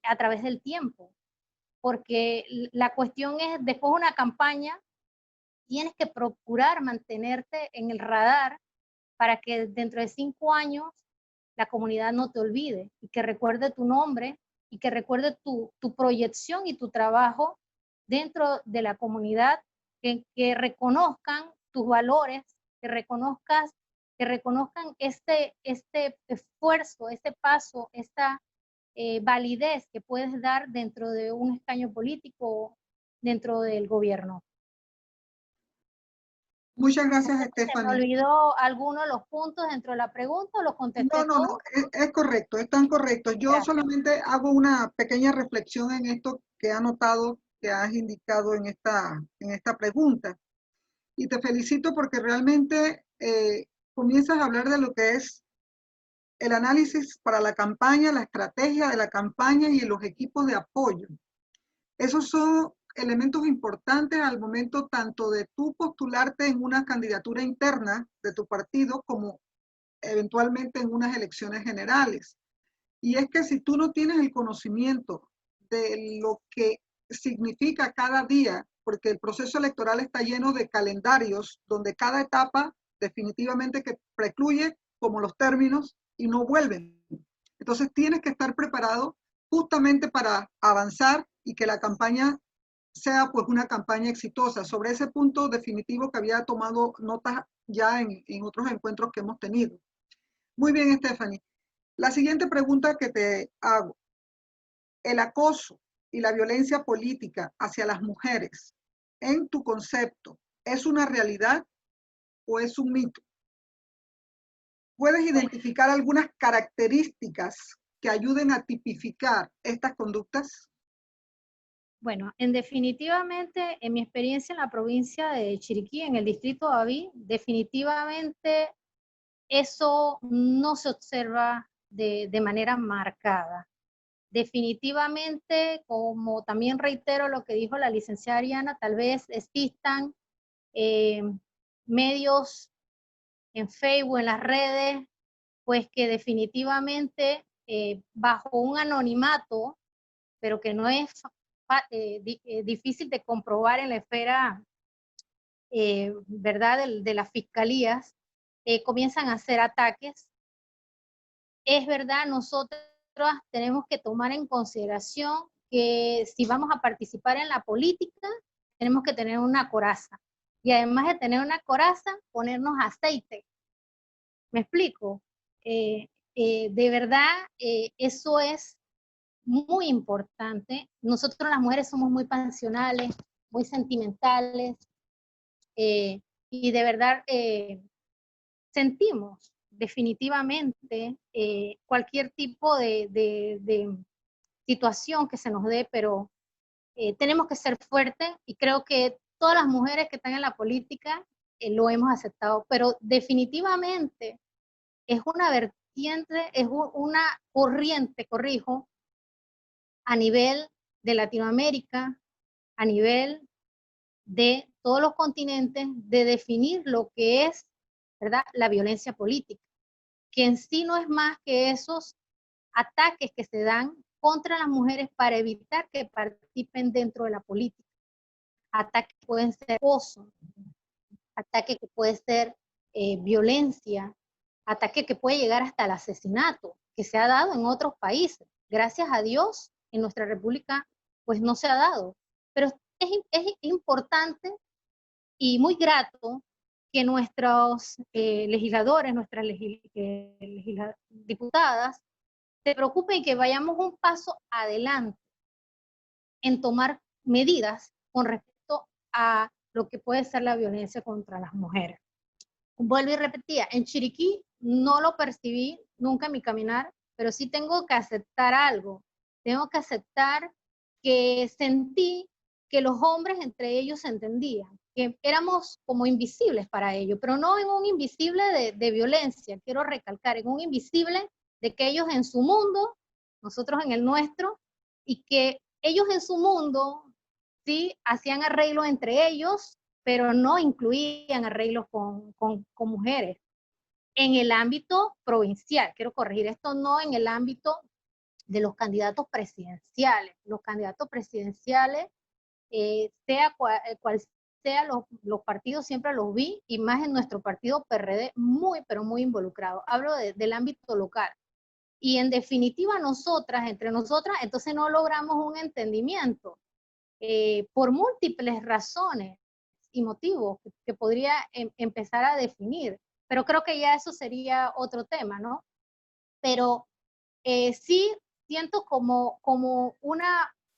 a través del tiempo. Porque la cuestión es, después de una campaña, tienes que procurar mantenerte en el radar para que dentro de 5 años la comunidad no te olvide y que recuerde tu nombre y que recuerde tu proyección y tu trabajo dentro de la comunidad, que reconozcan tus valores, que reconozcan este esfuerzo, este paso, esta validez que puedes dar dentro de un escaño político, dentro del gobierno. muchas gracias, ¿Se me Stephanie. olvidó alguno de los puntos dentro de la pregunta o los contesté No, todos? es correcto, están correctos. Yo Gracias. solamente hago una pequeña reflexión en esto que ha notado, que has indicado en esta pregunta. Y te felicito porque realmente comienzas a hablar de lo que es el análisis para la campaña, la estrategia de la campaña y los equipos de apoyo. Esos son elementos importantes al momento tanto de tú postularte en una candidatura interna de tu partido como eventualmente en unas elecciones generales. Y es que si tú no tienes el conocimiento de lo que significa cada día, porque el proceso electoral está lleno de calendarios donde cada etapa definitivamente que precluye como los términos y no vuelven. Entonces tienes que estar preparado justamente para avanzar y que la campaña sea pues una campaña exitosa. Sobre ese punto definitivo que había tomado notas ya en otros encuentros que hemos tenido. Muy bien, Stephanie. La siguiente pregunta que te hago. ¿El acoso y la violencia política hacia las mujeres, en tu concepto, es una realidad o es un mito? ¿Puedes identificar algunas características que ayuden a tipificar estas conductas? Bueno, definitivamente, en mi experiencia en la provincia de Chiriquí, en el distrito de Baví, definitivamente eso no se observa de manera marcada. Definitivamente, como también reitero lo que dijo la licenciada Ariana, tal vez existan medios en Facebook, en las redes, pues que definitivamente bajo un anonimato, pero que no es difícil de comprobar en la esfera, ¿verdad?, de las fiscalías, comienzan a hacer ataques. Es verdad, nosotros tenemos que tomar en consideración que si vamos a participar en la política, tenemos que tener una coraza. Y además de tener una coraza, ponernos aceite. ¿Me explico? De verdad, eso es muy importante. Nosotros las mujeres somos muy pasionales, muy sentimentales, y de verdad sentimos definitivamente cualquier tipo de situación que se nos dé, pero tenemos que ser fuertes, y creo que todas las mujeres que están en la política lo hemos aceptado, pero definitivamente es una vertiente, es una corriente, corrijo, a nivel de Latinoamérica, a nivel de todos los continentes, de definir lo que es, ¿verdad?, la violencia política, que en sí no es más que esos ataques que se dan contra las mujeres para evitar que participen dentro de la política. Ataques que pueden ser acoso, ataques que pueden ser violencia, ataque que puede llegar hasta el asesinato, que se ha dado en otros países. Gracias a Dios, en nuestra república, pues no se ha dado. Pero es importante y muy grato que nuestros legisladores, nuestras diputadas, se preocupen y que vayamos un paso adelante en tomar medidas con respecto a lo que puede ser la violencia contra las mujeres. Vuelvo y repetía, en Chiriquí no lo percibí nunca en mi caminar, pero sí tengo que aceptar algo. Tengo que aceptar que sentí que los hombres entre ellos se entendían, que éramos como invisibles para ellos, pero no en un invisible de violencia, quiero recalcar, en un invisible de que ellos en su mundo, nosotros en el nuestro, y que ellos en su mundo sí hacían arreglos entre ellos, pero no incluían arreglos con mujeres. En el ámbito provincial, quiero corregir esto, no en el ámbito de los candidatos presidenciales. Los candidatos presidenciales, sea cual sea los partidos, siempre los vi, y más en nuestro partido PRD, muy, pero muy involucrado. Hablo del ámbito local. Y en definitiva, entre nosotras, entonces no logramos un entendimiento por múltiples razones y motivos que podría empezar a definir. Pero creo que ya eso sería otro tema, ¿no? Pero sí siento como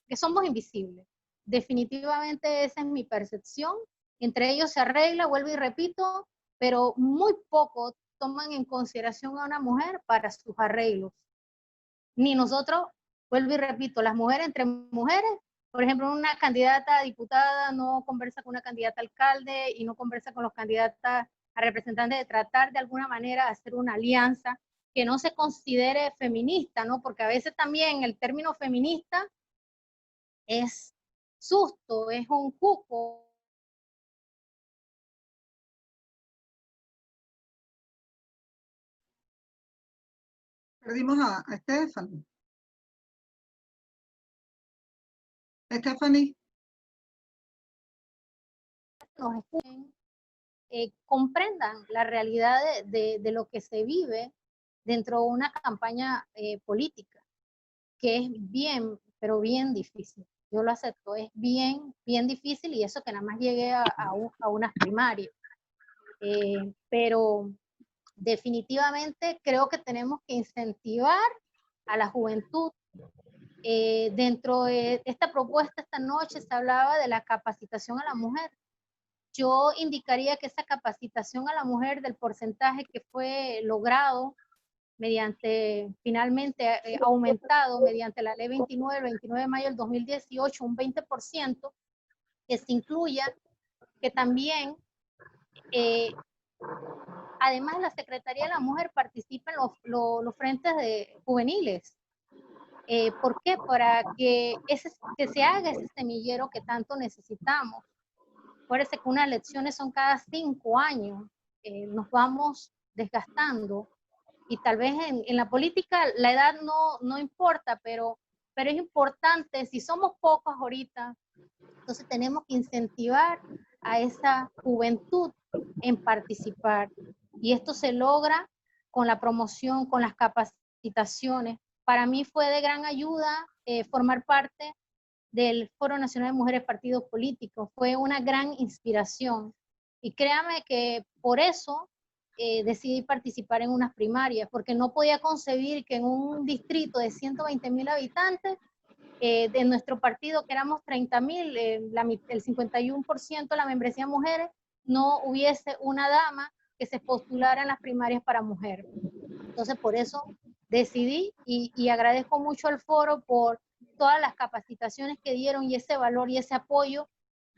que somos invisibles. Definitivamente esa es mi percepción. Entre ellos se arregla, vuelvo y repito, pero muy poco toman en consideración a una mujer para sus arreglos. Ni nosotros, vuelvo y repito, las mujeres entre mujeres, por ejemplo, una candidata a diputada no conversa con una candidata a alcalde y no conversa con los candidatos a representantes, de tratar de alguna manera de hacer una alianza que no se considere feminista, ¿no? Porque a veces también el término feminista es susto, es un cuco. Perdimos a Stephanie. Stephanie. Nos escuchen, comprendan la realidad de lo que se vive dentro de una campaña política, que es bien, pero bien difícil. Yo lo acepto, es bien, bien difícil, y eso que nada más llegué a unas primarias. Pero definitivamente creo que tenemos que incentivar a la juventud. Dentro de esta propuesta esta noche se hablaba de la capacitación a la mujer. Yo indicaría que esa capacitación a la mujer, del porcentaje que fue logrado finalmente aumentado mediante la ley 29, el 29 de mayo del 2018, un 20%, que se incluya, que también, además la Secretaría de la Mujer participa en los frentes juveniles. ¿Por qué? Para que se haga ese semillero que tanto necesitamos. Acuérdense que unas elecciones son cada 5 años, nos vamos desgastando, y tal vez en la política la edad no importa, pero es importante, si somos pocos ahorita, entonces tenemos que incentivar a esa juventud en participar. Y esto se logra con la promoción, con las capacitaciones. Para mí fue de gran ayuda formar parte del Foro Nacional de Mujeres Partidos Políticos. Fue una gran inspiración. Y créame que por eso decidí participar en unas primarias, porque no podía concebir que en un distrito de 120,000 habitantes, de nuestro partido, que éramos 30,000, el 51% de la membresía mujeres, no hubiese una dama que se postulara en las primarias para mujeres. Entonces, por eso decidí y agradezco mucho al foro por todas las capacitaciones que dieron y ese valor y ese apoyo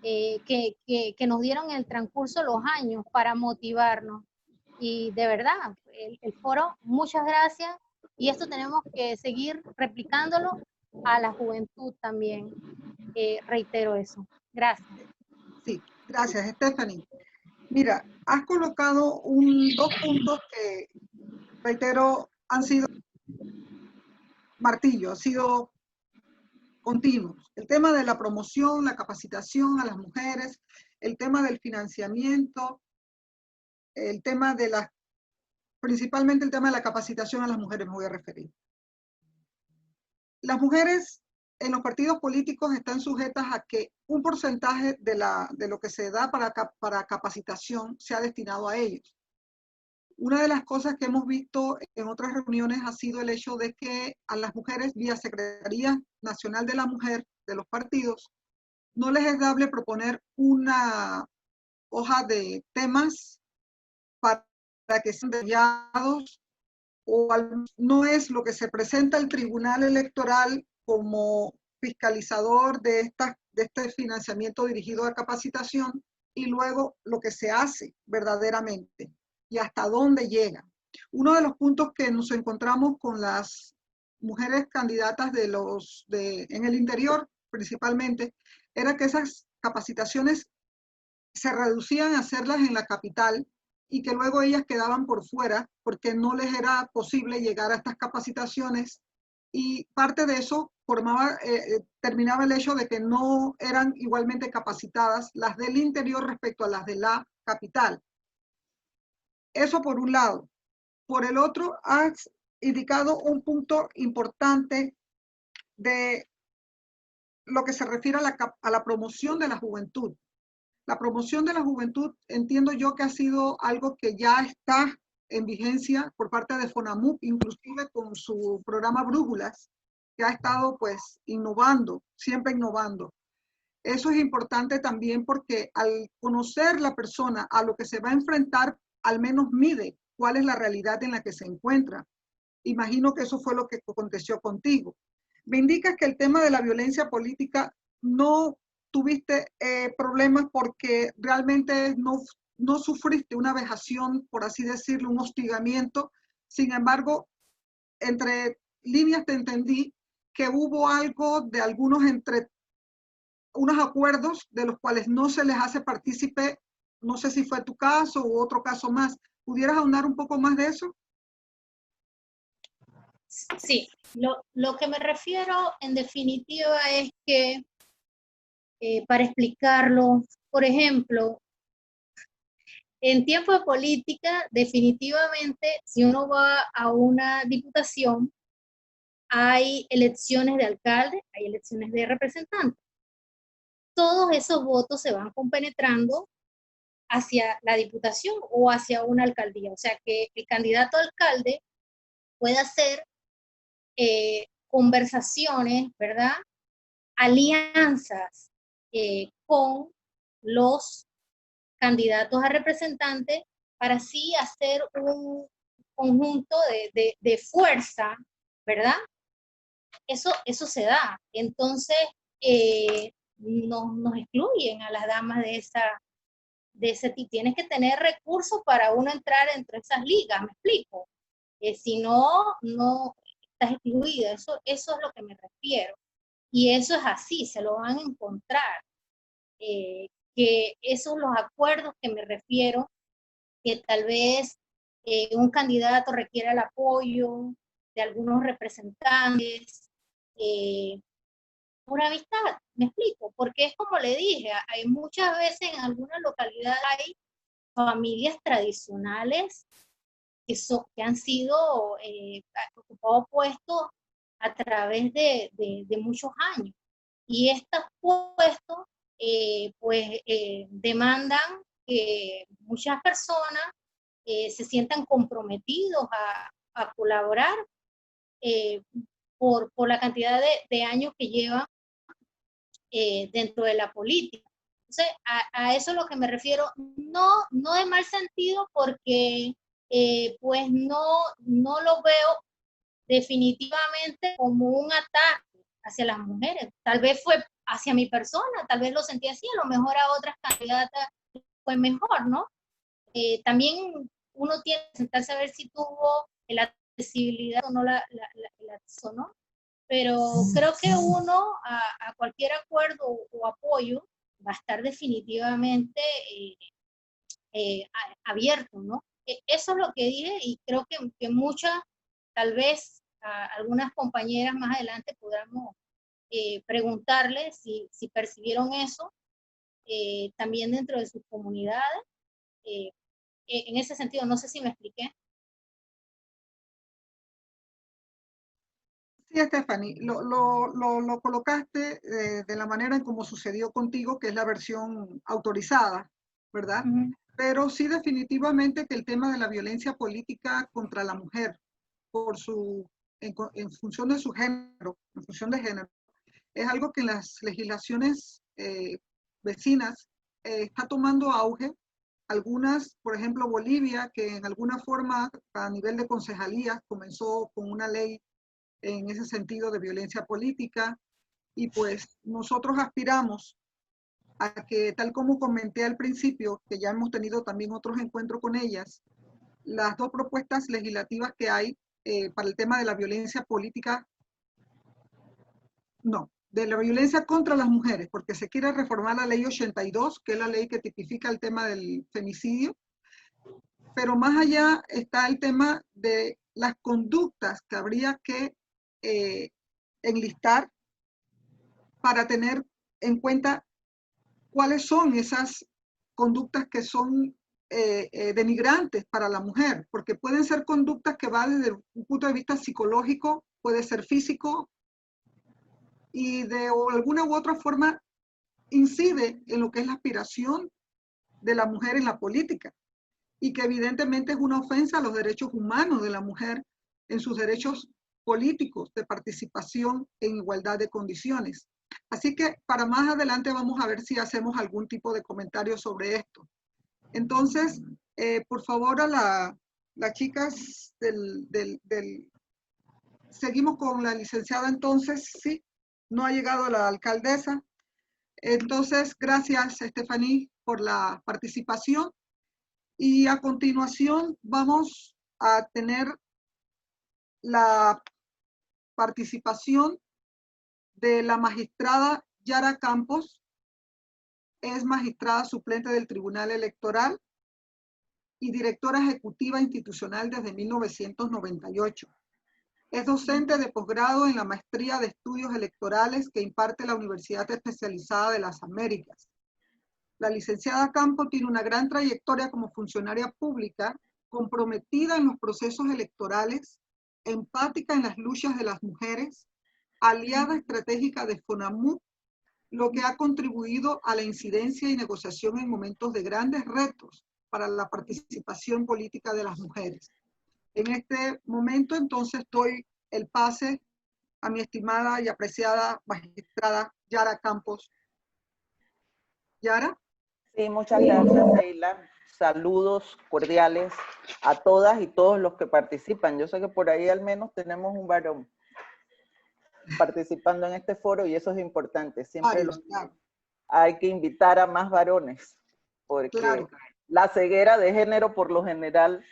que nos dieron en el transcurso de los años para motivarnos. Y de verdad, el foro, muchas gracias, y esto tenemos que seguir replicándolo a la juventud también. Reitero eso. Gracias. Sí, gracias, Stephanie. Mira, has colocado dos puntos que, reitero, han sido martillo, han sido continuos. El tema de la promoción, la capacitación a las mujeres, el tema del financiamiento, el tema de la, principalmente el tema de la capacitación a las mujeres me voy a referir. Las mujeres en los partidos políticos están sujetas a que un porcentaje de lo que se da para capacitación sea destinado a ellos. Una de las cosas que hemos visto en otras reuniones ha sido el hecho de que a las mujeres, vía Secretaría Nacional de la Mujer de los partidos, no les es dable proponer una hoja de temas para que sean enviados, o no es lo que se presenta al Tribunal Electoral como fiscalizador de este financiamiento dirigido a capacitación, y luego lo que se hace verdaderamente y hasta dónde llega. Uno de los puntos que nos encontramos con las mujeres candidatas en el interior principalmente, era que esas capacitaciones se reducían a hacerlas en la capital y que luego ellas quedaban por fuera porque no les era posible llegar a estas capacitaciones, y parte de eso terminaba el hecho de que no eran igualmente capacitadas las del interior respecto a las de la capital. Eso por un lado. Por el otro, has indicado un punto importante de lo que se refiere a la promoción de la juventud. La promoción de la juventud, entiendo yo que ha sido algo que ya está en vigencia por parte de FONAMUP, inclusive con su programa Brújulas, que ha estado pues innovando, siempre innovando. Eso es importante también porque al conocer la persona a lo que se va a enfrentar, al menos mide cuál es la realidad en la que se encuentra. Imagino que eso fue lo que aconteció contigo. Me indicas que el tema de la violencia política no tuviste problemas porque realmente no sufriste una vejación, por así decirlo, un hostigamiento. Sin embargo, entre líneas te entendí que hubo algo de unos acuerdos de los cuales no se les hace partícipe. No sé si fue tu caso u otro caso más. ¿Pudieras ahondar un poco más de eso? Sí, lo que me refiero en definitiva es que, para explicarlo, por ejemplo, en tiempo de política, definitivamente, si uno va a una diputación, hay elecciones de alcalde, hay elecciones de representantes. Todos esos votos se van compenetrando hacia la diputación o hacia una alcaldía. O sea que el candidato a alcalde puede hacer conversaciones, ¿verdad? Alianzas con los candidatos a representantes para así hacer un conjunto de fuerza, ¿verdad? Eso se da. Entonces, nos excluyen a las damas de ese tipo. Tienes que tener recursos para uno entrar entre esas ligas, ¿me explico? Si no, no estás excluida. Eso es lo que me refiero. Y eso es así, se lo van a encontrar. Que esos son los acuerdos que me refiero, que tal vez un candidato requiere el apoyo de algunos representantes, por amistad, me explico, porque es como le dije, hay muchas veces en algunas localidades hay familias tradicionales que han sido ocupado puestos a través de muchos años. Y estos puestos, demandan que muchas personas se sientan comprometidos a colaborar por la cantidad de años que llevan dentro de la política. Entonces, a eso es lo que me refiero, no de mal sentido, porque pues no lo veo definitivamente como un ataque hacia las mujeres. Tal vez fue hacia mi persona, tal vez lo sentí así, a lo mejor a otras candidatas fue mejor, ¿no? También uno tiene que sentarse a ver si tuvo la accesibilidad o no el acceso, ¿no? Pero creo que uno a cualquier acuerdo o apoyo va a estar definitivamente abierto, ¿no? Eso es lo que dije, y creo que muchas, tal vez algunas compañeras más adelante podamos preguntarles si percibieron eso también dentro de sus comunidades. En ese sentido, no sé si me expliqué. Sí, Stephanie, lo colocaste de la manera en como sucedió contigo, que es la versión autorizada, ¿verdad? Uh-huh. Pero sí, definitivamente que el tema de la violencia política contra la mujer en función de su género, en función de género, es algo que en las legislaciones vecinas está tomando auge. Algunas, por ejemplo, Bolivia, que en alguna forma a nivel de concejalías comenzó con una ley en ese sentido de violencia política, y pues nosotros aspiramos a que, tal como comenté al principio, que ya hemos tenido también otros encuentros con ellas, las dos propuestas legislativas que hay para el tema de la violencia política, no, de la violencia contra las mujeres, porque se quiere reformar la ley 82, que es la ley que tipifica el tema del femicidio, pero más allá está el tema de las conductas que habría que enlistar para tener en cuenta cuáles son esas conductas que son denigrantes para la mujer, porque pueden ser conductas que van desde un punto de vista psicológico, puede ser físico, y de alguna u otra forma incide en lo que es la aspiración de la mujer en la política, y que evidentemente es una ofensa a los derechos humanos de la mujer en sus derechos políticos de participación en igualdad de condiciones. Así que para más adelante vamos a ver si hacemos algún tipo de comentario sobre esto. Entonces, por favor, a las chicas seguimos con la licenciada entonces, sí, no ha llegado la alcaldesa. Entonces, gracias, Stephanie, por la participación. Y a continuación vamos a tener la participación de la magistrada Yara Campos. Es magistrada suplente del Tribunal Electoral y directora ejecutiva institucional desde 1998. Es docente de posgrado en la Maestría de Estudios Electorales que imparte la Universidad Especializada de las Américas. La licenciada Campos tiene una gran trayectoria como funcionaria pública, comprometida en los procesos electorales, empática en las luchas de las mujeres, aliada estratégica de FONAMUP, lo que ha contribuido a la incidencia y negociación en momentos de grandes retos para la participación política de las mujeres. En este momento, entonces, doy el pase a mi estimada y apreciada magistrada Yara Campos. Yara. Sí, muchas gracias, Sheila. Saludos cordiales a todas y todos los que participan. Yo sé que por ahí al menos tenemos un varón participando en este foro y eso es importante. Siempre hay que invitar a más varones, porque la ceguera de género por lo general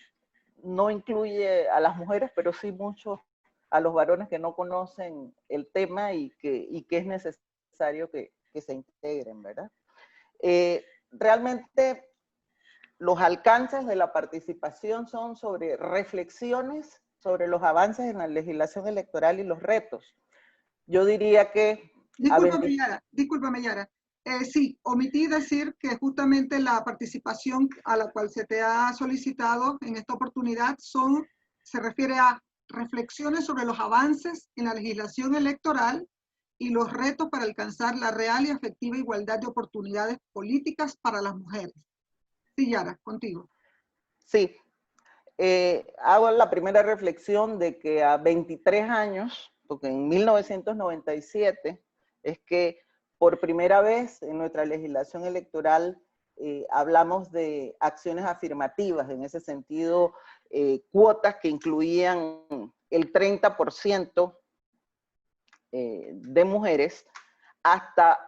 no incluye a las mujeres, pero sí mucho a los varones que no conocen el tema y que es necesario que se integren, ¿verdad? Realmente los alcances de la participación son sobre reflexiones sobre los avances en la legislación electoral y los retos. Yo diría que... Discúlpame, Yara. Sí, omití decir que justamente la participación a la cual se te ha solicitado en esta oportunidad se refiere a reflexiones sobre los avances en la legislación electoral y los retos para alcanzar la real y efectiva igualdad de oportunidades políticas para las mujeres. Sí, Yara, contigo. Sí, hago la primera reflexión de que a 23 años, porque en 1997 es que por primera vez en nuestra legislación electoral hablamos de acciones afirmativas, en ese sentido, cuotas que incluían el 30% de mujeres. Hasta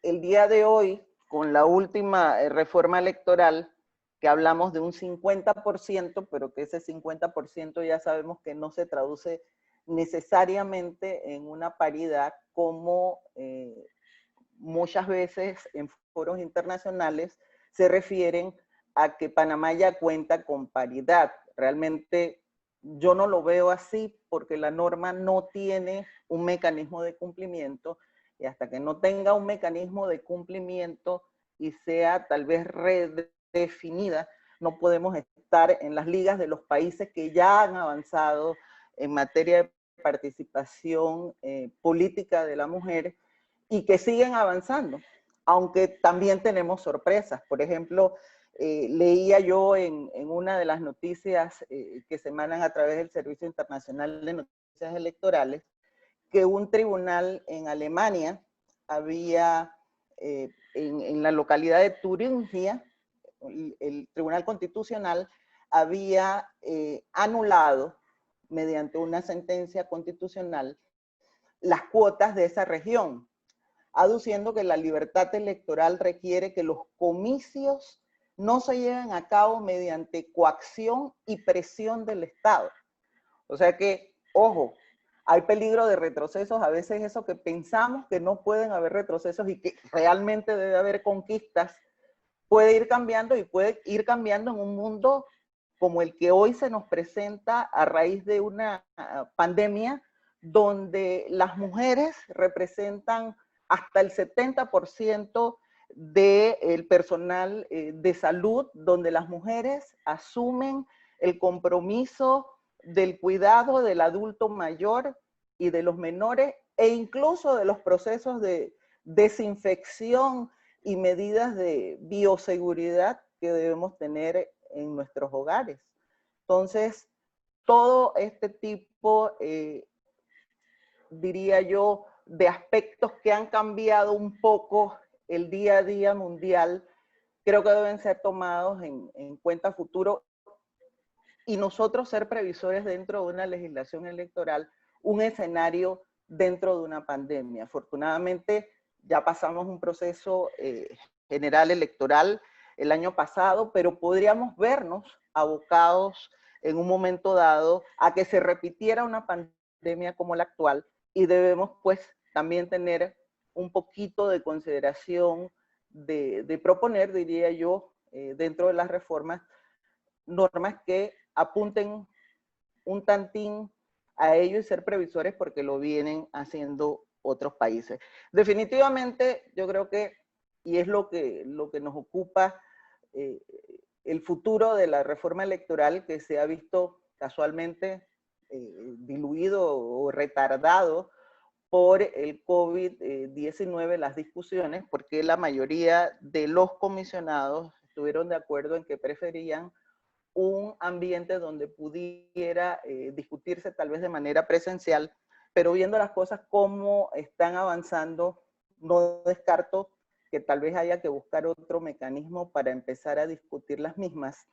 el día de hoy, con la última reforma electoral, que hablamos de un 50%, pero que ese 50% ya sabemos que no se traduce necesariamente en una paridad, como muchas veces en foros internacionales se refieren a que Panamá ya cuenta con paridad. Realmente yo no lo veo así, porque la norma no tiene un mecanismo de cumplimiento, y hasta que no tenga un mecanismo de cumplimiento y sea tal vez redefinida, no podemos estar en las ligas de los países que ya han avanzado en materia de participación política de la mujer y que siguen avanzando, aunque también tenemos sorpresas. Por ejemplo, leía yo en una de las noticias que se emanan a través del Servicio Internacional de Noticias Electorales, que un tribunal en Alemania había, en la localidad de Turingia, el Tribunal Constitucional había anulado, mediante una sentencia constitucional, las cuotas de esa región, aduciendo que la libertad electoral requiere que los comicios no se lleven a cabo mediante coacción y presión del Estado. O sea que, ojo, hay peligro de retrocesos. A veces eso que pensamos que no pueden haber retrocesos y que realmente debe haber conquistas, puede ir cambiando, y puede ir cambiando en un mundo como el que hoy se nos presenta a raíz de una pandemia, donde las mujeres representan hasta el 70% del personal de salud, donde las mujeres asumen el compromiso del cuidado del adulto mayor y de los menores, e incluso de los procesos de desinfección y medidas de bioseguridad que debemos tener en nuestros hogares. Entonces, todo este tipo, diría yo, de aspectos que han cambiado un poco el día a día mundial, creo que deben ser tomados en cuenta a futuro, y nosotros ser previsores dentro de una legislación electoral, un escenario dentro de una pandemia. Afortunadamente, ya pasamos un proceso general electoral el año pasado, pero podríamos vernos abocados en un momento dado a que se repitiera una pandemia como la actual, y debemos pues también tener un poquito de consideración de proponer, diría yo, dentro de las reformas, normas que apunten un tantín a ello y ser previsores, porque lo vienen haciendo otros países. Definitivamente, yo creo que, y es lo que nos ocupa, el futuro de la reforma electoral, que se ha visto casualmente diluido o retardado por el COVID-19, las discusiones, porque la mayoría de los comisionados estuvieron de acuerdo en que preferían un ambiente donde pudiera discutirse tal vez de manera presencial, pero viendo las cosas como están avanzando, no descarto que tal vez haya que buscar otro mecanismo para empezar a discutir las mismas.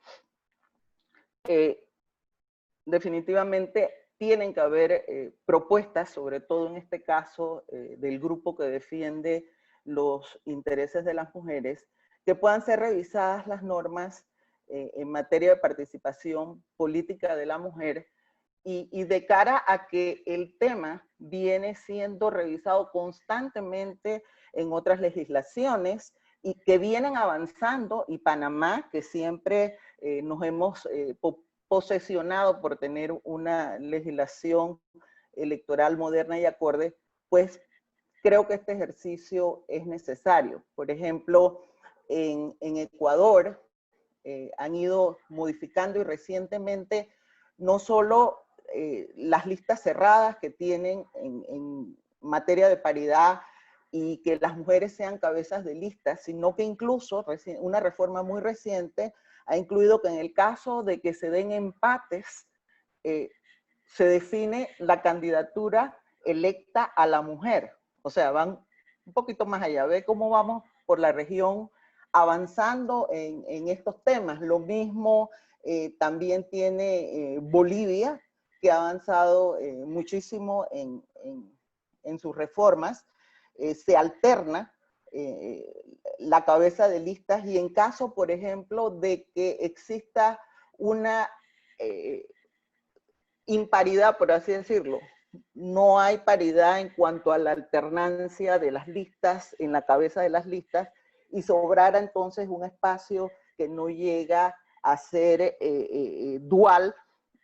Definitivamente tienen que haber propuestas, sobre todo en este caso del grupo que defiende los intereses de las mujeres, que puedan ser revisadas las normas en materia de participación política de la mujer, y de cara a que el tema viene siendo revisado constantemente en otras legislaciones, y que vienen avanzando, y Panamá, que siempre nos hemos posesionado por tener una legislación electoral moderna y acorde, pues creo que este ejercicio es necesario. Por ejemplo, en Ecuador han ido modificando, y recientemente no solo las listas cerradas que tienen en materia de paridad y que las mujeres sean cabezas de listas, sino que incluso una reforma muy reciente ha incluido que en el caso de que se den empates, se define la candidatura electa a la mujer. O sea, van un poquito más allá. Ve cómo vamos por la región avanzando en estos temas. Lo mismo también tiene Bolivia, que ha avanzado muchísimo en sus reformas. Se alterna la cabeza de listas, y en caso, por ejemplo, de que exista una imparidad, por así decirlo, no hay paridad en cuanto a la alternancia de las listas, en la cabeza de las listas, y sobrara entonces un espacio que no llega a ser dual,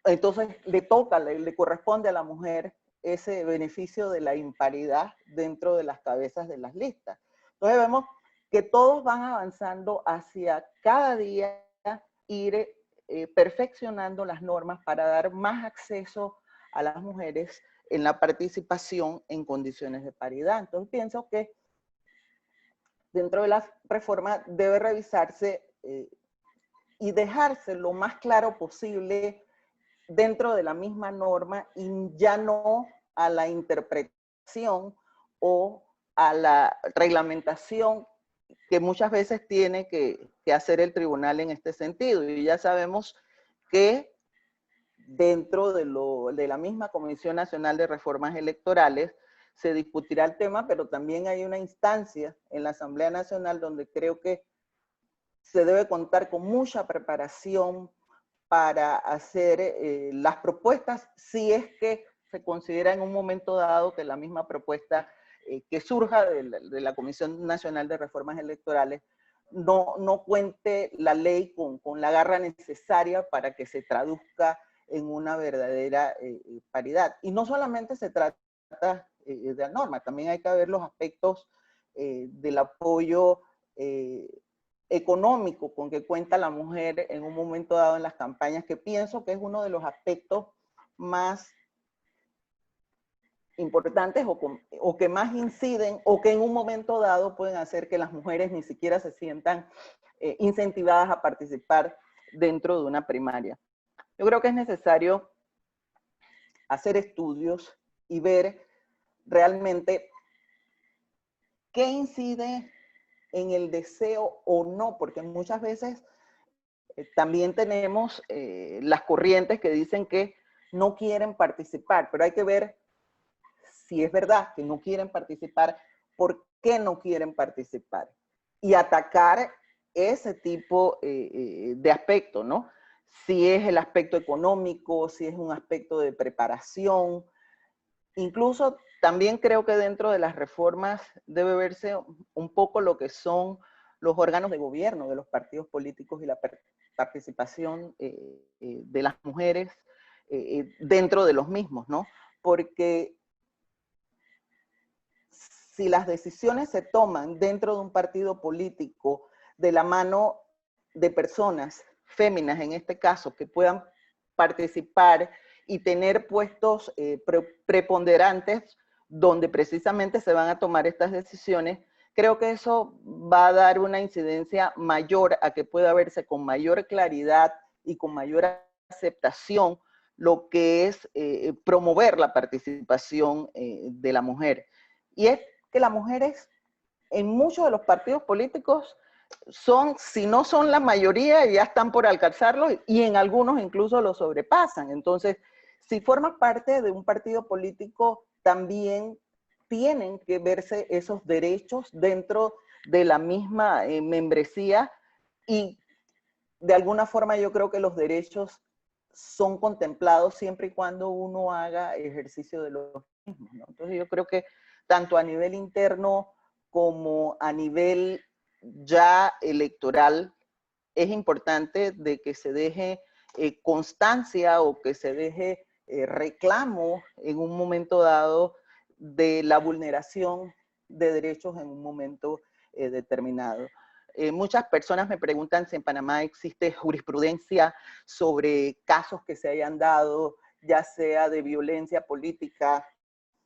entonces le corresponde a la mujer ese beneficio de la imparidad dentro de las cabezas de las listas. Entonces vemos que todos van avanzando hacia cada día ir perfeccionando las normas para dar más acceso a las mujeres en la participación en condiciones de paridad. Entonces pienso que dentro de la reforma debe revisarse y dejarse lo más claro posible dentro de la misma norma, y ya no a la interpretación o a la reglamentación que muchas veces tiene que hacer el tribunal en este sentido. Y ya sabemos que dentro de la misma Comisión Nacional de Reformas Electorales se discutirá el tema, pero también hay una instancia en la Asamblea Nacional donde creo que se debe contar con mucha preparación para hacer las propuestas, si es que se considera en un momento dado que la misma propuesta que surja de la Comisión Nacional de Reformas Electorales no cuente la ley con la garra necesaria para que se traduzca en una verdadera paridad. Y no solamente se trata de la norma, también hay que ver los aspectos del apoyo económico con que cuenta la mujer en un momento dado en las campañas, que pienso que es uno de los aspectos más importantes o que más inciden, o que en un momento dado pueden hacer que las mujeres ni siquiera se sientan incentivadas a participar dentro de una primaria. Yo creo que es necesario hacer estudios y ver realmente qué incide en el deseo o no, porque muchas veces también tenemos las corrientes que dicen que no quieren participar, pero hay que ver si es verdad que no quieren participar, por qué no quieren participar, y atacar ese tipo de aspecto, ¿no? Si es el aspecto económico, si es un aspecto de preparación. Incluso también creo que dentro de las reformas debe verse un poco lo que son los órganos de gobierno de los partidos políticos y la participación de las mujeres dentro de los mismos, ¿no? Porque si las decisiones se toman dentro de un partido político de la mano de personas féminas, en este caso, que puedan participar y tener puestos preponderantes donde precisamente se van a tomar estas decisiones, creo que eso va a dar una incidencia mayor a que pueda verse con mayor claridad y con mayor aceptación lo que es promover la participación de la mujer. Y es que las mujeres en muchos de los partidos políticos son, si no son la mayoría, ya están por alcanzarlo, y en algunos incluso lo sobrepasan. Entonces, si formas parte de un partido político, también tienen que verse esos derechos dentro de la misma membresía, y de alguna forma yo creo que los derechos son contemplados siempre y cuando uno haga ejercicio de los mismos, ¿no? Entonces yo creo que tanto a nivel interno como a nivel ya electoral es importante de que se deje constancia o que se deje reclamo en un momento dado de la vulneración de derechos en un momento determinado. Muchas personas me preguntan si en Panamá existe jurisprudencia sobre casos que se hayan dado, ya sea de violencia política,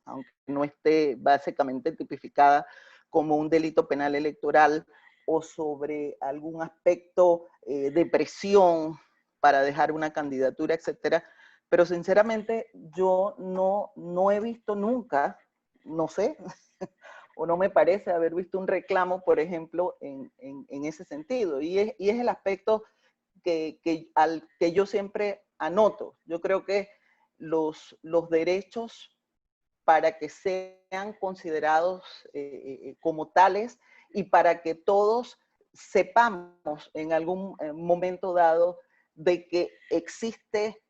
aunque no esté básicamente tipificada como un delito penal electoral, o sobre algún aspecto de presión para dejar una candidatura, etcétera. Pero sinceramente yo no he visto nunca, no sé, o no me parece haber visto un reclamo, por ejemplo, en ese sentido. Y es el aspecto al que yo siempre anoto. Yo creo que los derechos, para que sean considerados como tales y para que todos sepamos en algún momento dado de que existe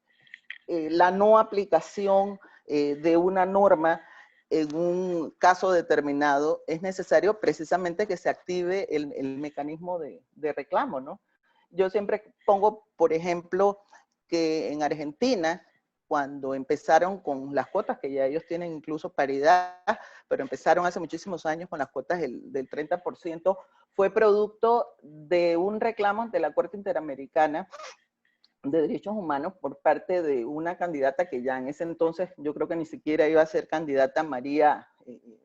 la no aplicación de una norma en un caso determinado, es necesario precisamente que se active el mecanismo de reclamo, ¿no? Yo siempre pongo, por ejemplo, que en Argentina, cuando empezaron con las cuotas, que ya ellos tienen incluso paridad, pero empezaron hace muchísimos años con las cuotas del 30%, fue producto de un reclamo ante la Corte Interamericana de Derechos Humanos por parte de una candidata que ya en ese entonces yo creo que ni siquiera iba a ser candidata, María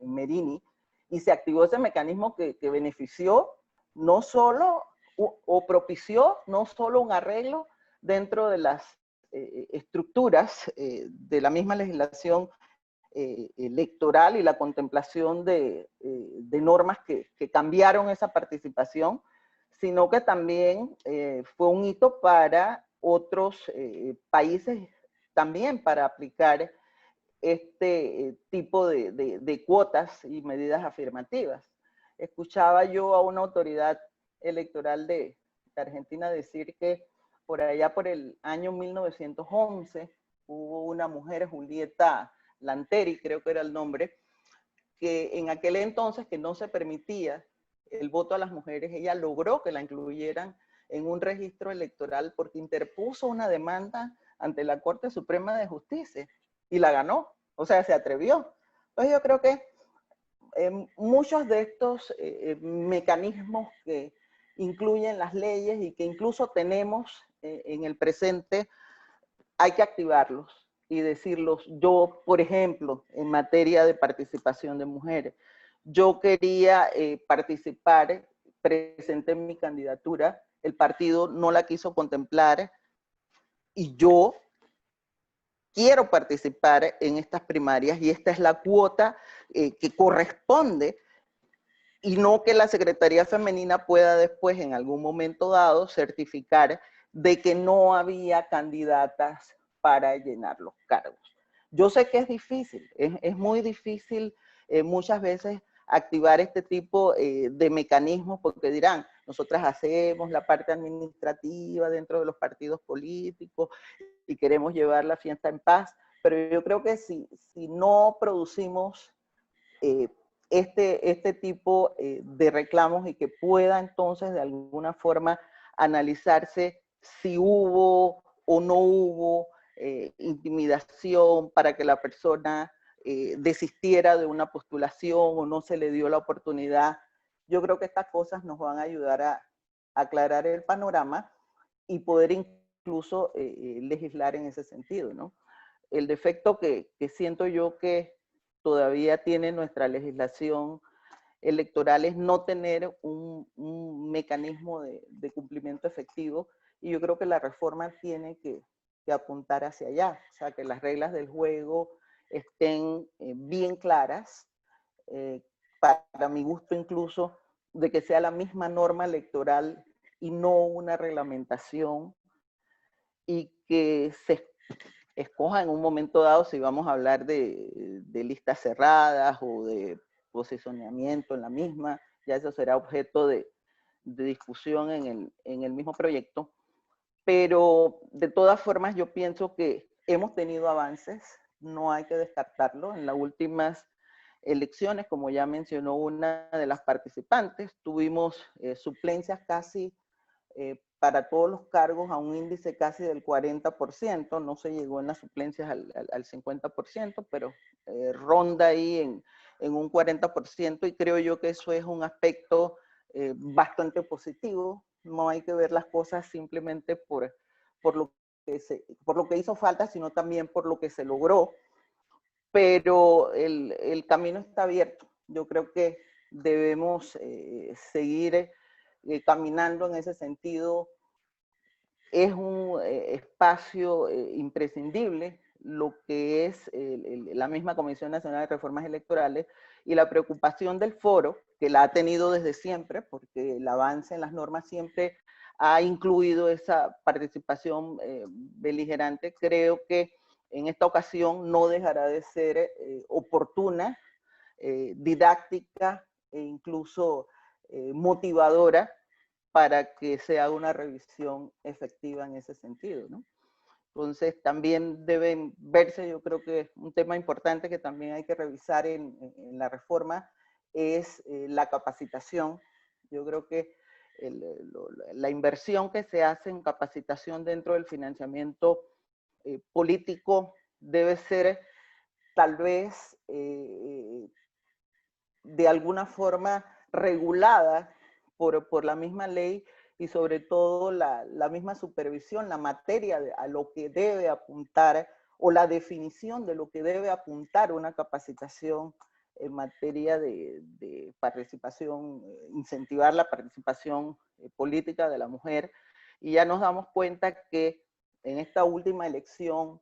Merini, y se activó ese mecanismo que benefició no solo o propició no solo un arreglo dentro de las estructuras de la misma legislación electoral y la contemplación de normas que cambiaron esa participación, sino que también fue un hito para otros países también para aplicar este tipo de cuotas y medidas afirmativas. Escuchaba yo a una autoridad electoral de Argentina decir que por allá por el año 1911 hubo una mujer, Julieta Lanteri, creo que era el nombre, que en aquel entonces que no se permitía el voto a las mujeres, ella logró que la incluyeran en un registro electoral porque interpuso una demanda ante la Corte Suprema de Justicia y la ganó, o sea, se atrevió. Entonces yo creo que muchos de estos mecanismos que incluyen las leyes y que incluso tenemos en el presente, hay que activarlos y decirlos. Yo, por ejemplo, en materia de participación de mujeres, yo quería participar, presenté mi candidatura, el partido no la quiso contemplar y yo quiero participar en estas primarias y esta es la cuota que corresponde, y no que la Secretaría Femenina pueda después en algún momento dado certificar de que no había candidatas para llenar los cargos. Yo sé que es difícil, es muy difícil muchas veces activar este tipo de mecanismos porque dirán, nosotras hacemos la parte administrativa dentro de los partidos políticos y queremos llevar la fiesta en paz, pero yo creo que si no producimos este tipo de reclamos y que pueda entonces de alguna forma analizarse si hubo o no hubo intimidación para que la persona desistiera de una postulación o no se le dio la oportunidad. Yo creo que estas cosas nos van a ayudar a aclarar el panorama y poder incluso legislar en ese sentido, ¿no? El defecto que siento yo que todavía tiene nuestra legislación electoral es no tener un mecanismo de cumplimiento efectivo, y yo creo que la reforma tiene que apuntar hacia allá, o sea, que las reglas del juego estén bien claras, para mi gusto incluso, de que sea la misma norma electoral y no una reglamentación, y que se escoja en un momento dado si vamos a hablar de listas cerradas o de posicionamiento en la misma, ya eso será objeto de discusión en el mismo proyecto, pero de todas formas yo pienso que hemos tenido avances, no hay que descartarlo. En las últimas elecciones, como ya mencionó una de las participantes. Tuvimos suplencias casi para todos los cargos a un índice casi del 40%, no se llegó en las suplencias al 50%, pero ronda ahí en un 40%, y creo yo que eso es un aspecto bastante positivo. No hay que ver las cosas simplemente por lo que hizo falta, sino también por lo que se logró, pero el camino está abierto. Yo creo que debemos seguir caminando en ese sentido. Es un espacio imprescindible lo que es la misma Comisión Nacional de Reformas Electorales, y la preocupación del foro, que la ha tenido desde siempre, porque el avance en las normas siempre ha incluido esa participación beligerante. Creo que en esta ocasión no dejará de ser oportuna, didáctica e incluso motivadora, para que se haga una revisión efectiva en ese sentido, ¿no? Entonces, también deben verse, yo creo que un tema importante que también hay que revisar en la reforma es la capacitación. Yo creo que la inversión que se hace en capacitación dentro del financiamiento político debe ser tal vez de alguna forma regulada por la misma ley, y sobre todo la misma supervisión, la materia a lo que debe apuntar, o la definición de lo que debe apuntar una capacitación en materia de participación, incentivar la participación política de la mujer. Y ya nos damos cuenta que en esta última elección,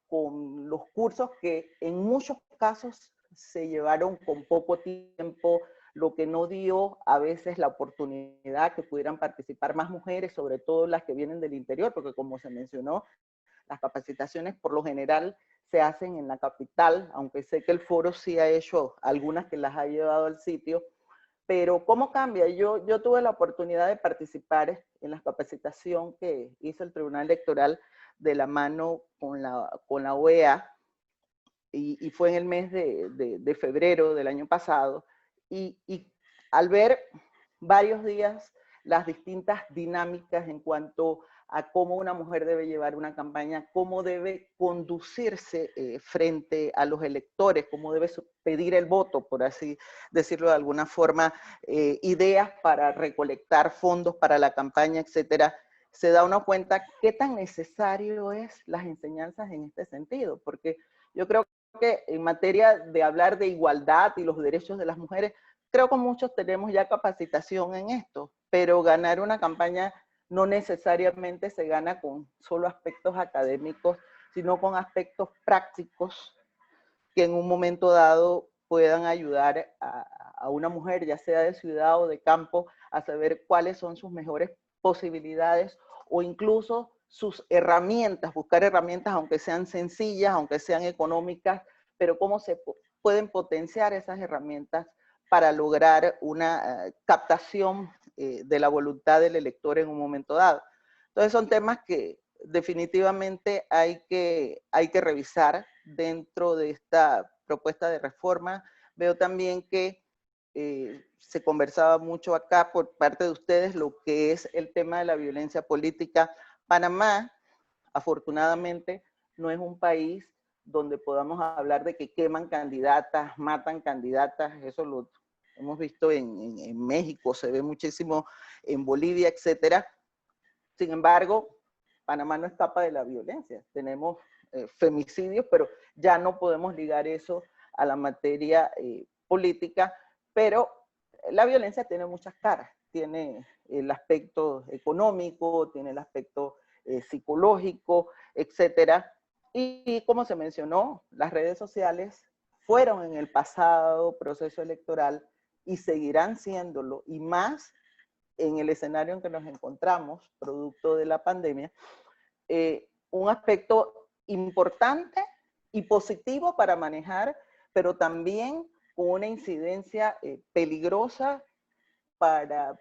con los cursos que en muchos casos se llevaron con poco tiempo, lo que no dio a veces la oportunidad que pudieran participar más mujeres, sobre todo las que vienen del interior, porque como se mencionó, las capacitaciones por lo general se hacen en la capital, aunque sé que el foro sí ha hecho algunas que las ha llevado al sitio. Pero ¿cómo cambia? Yo tuve la oportunidad de participar en la capacitación que hizo el Tribunal Electoral de la mano con la OEA, y fue en el mes de febrero del año pasado, y al ver varios días las distintas dinámicas en cuanto a cómo una mujer debe llevar una campaña, cómo debe conducirse frente a los electores, cómo debe pedir el voto, por así decirlo de alguna forma, ideas para recolectar fondos para la campaña, etcétera, se da una cuenta qué tan necesario es las enseñanzas en este sentido, porque yo creo que en materia de hablar de igualdad y los derechos de las mujeres, creo que muchos tenemos ya capacitación en esto, pero ganar una campaña no necesariamente se gana con solo aspectos académicos, sino con aspectos prácticos que en un momento dado puedan ayudar a una mujer, ya sea de ciudad o de campo, a saber cuáles son sus mejores posibilidades, o incluso sus herramientas, buscar herramientas aunque sean sencillas, aunque sean económicas, pero cómo se pueden potenciar esas herramientas para lograr una captación de la voluntad del elector en un momento dado. Entonces son temas que definitivamente hay que revisar dentro de esta propuesta de reforma. Veo también que se conversaba mucho acá por parte de ustedes lo que es el tema de la violencia política. Panamá, afortunadamente, no es un país donde podamos hablar de que queman candidatas, matan candidatas. Eso lo hemos visto en México, se ve muchísimo en Bolivia, etcétera. Sin embargo, Panamá no escapa de la violencia. Tenemos femicidios, pero ya no podemos ligar eso a la materia política, pero la violencia tiene muchas caras. Tiene el aspecto económico, tiene el aspecto psicológico, etcétera. Y como se mencionó, las redes sociales fueron en el pasado proceso electoral y seguirán siéndolo, y más en el escenario en que nos encontramos, producto de la pandemia, un aspecto importante y positivo para manejar, pero también con una incidencia peligrosa para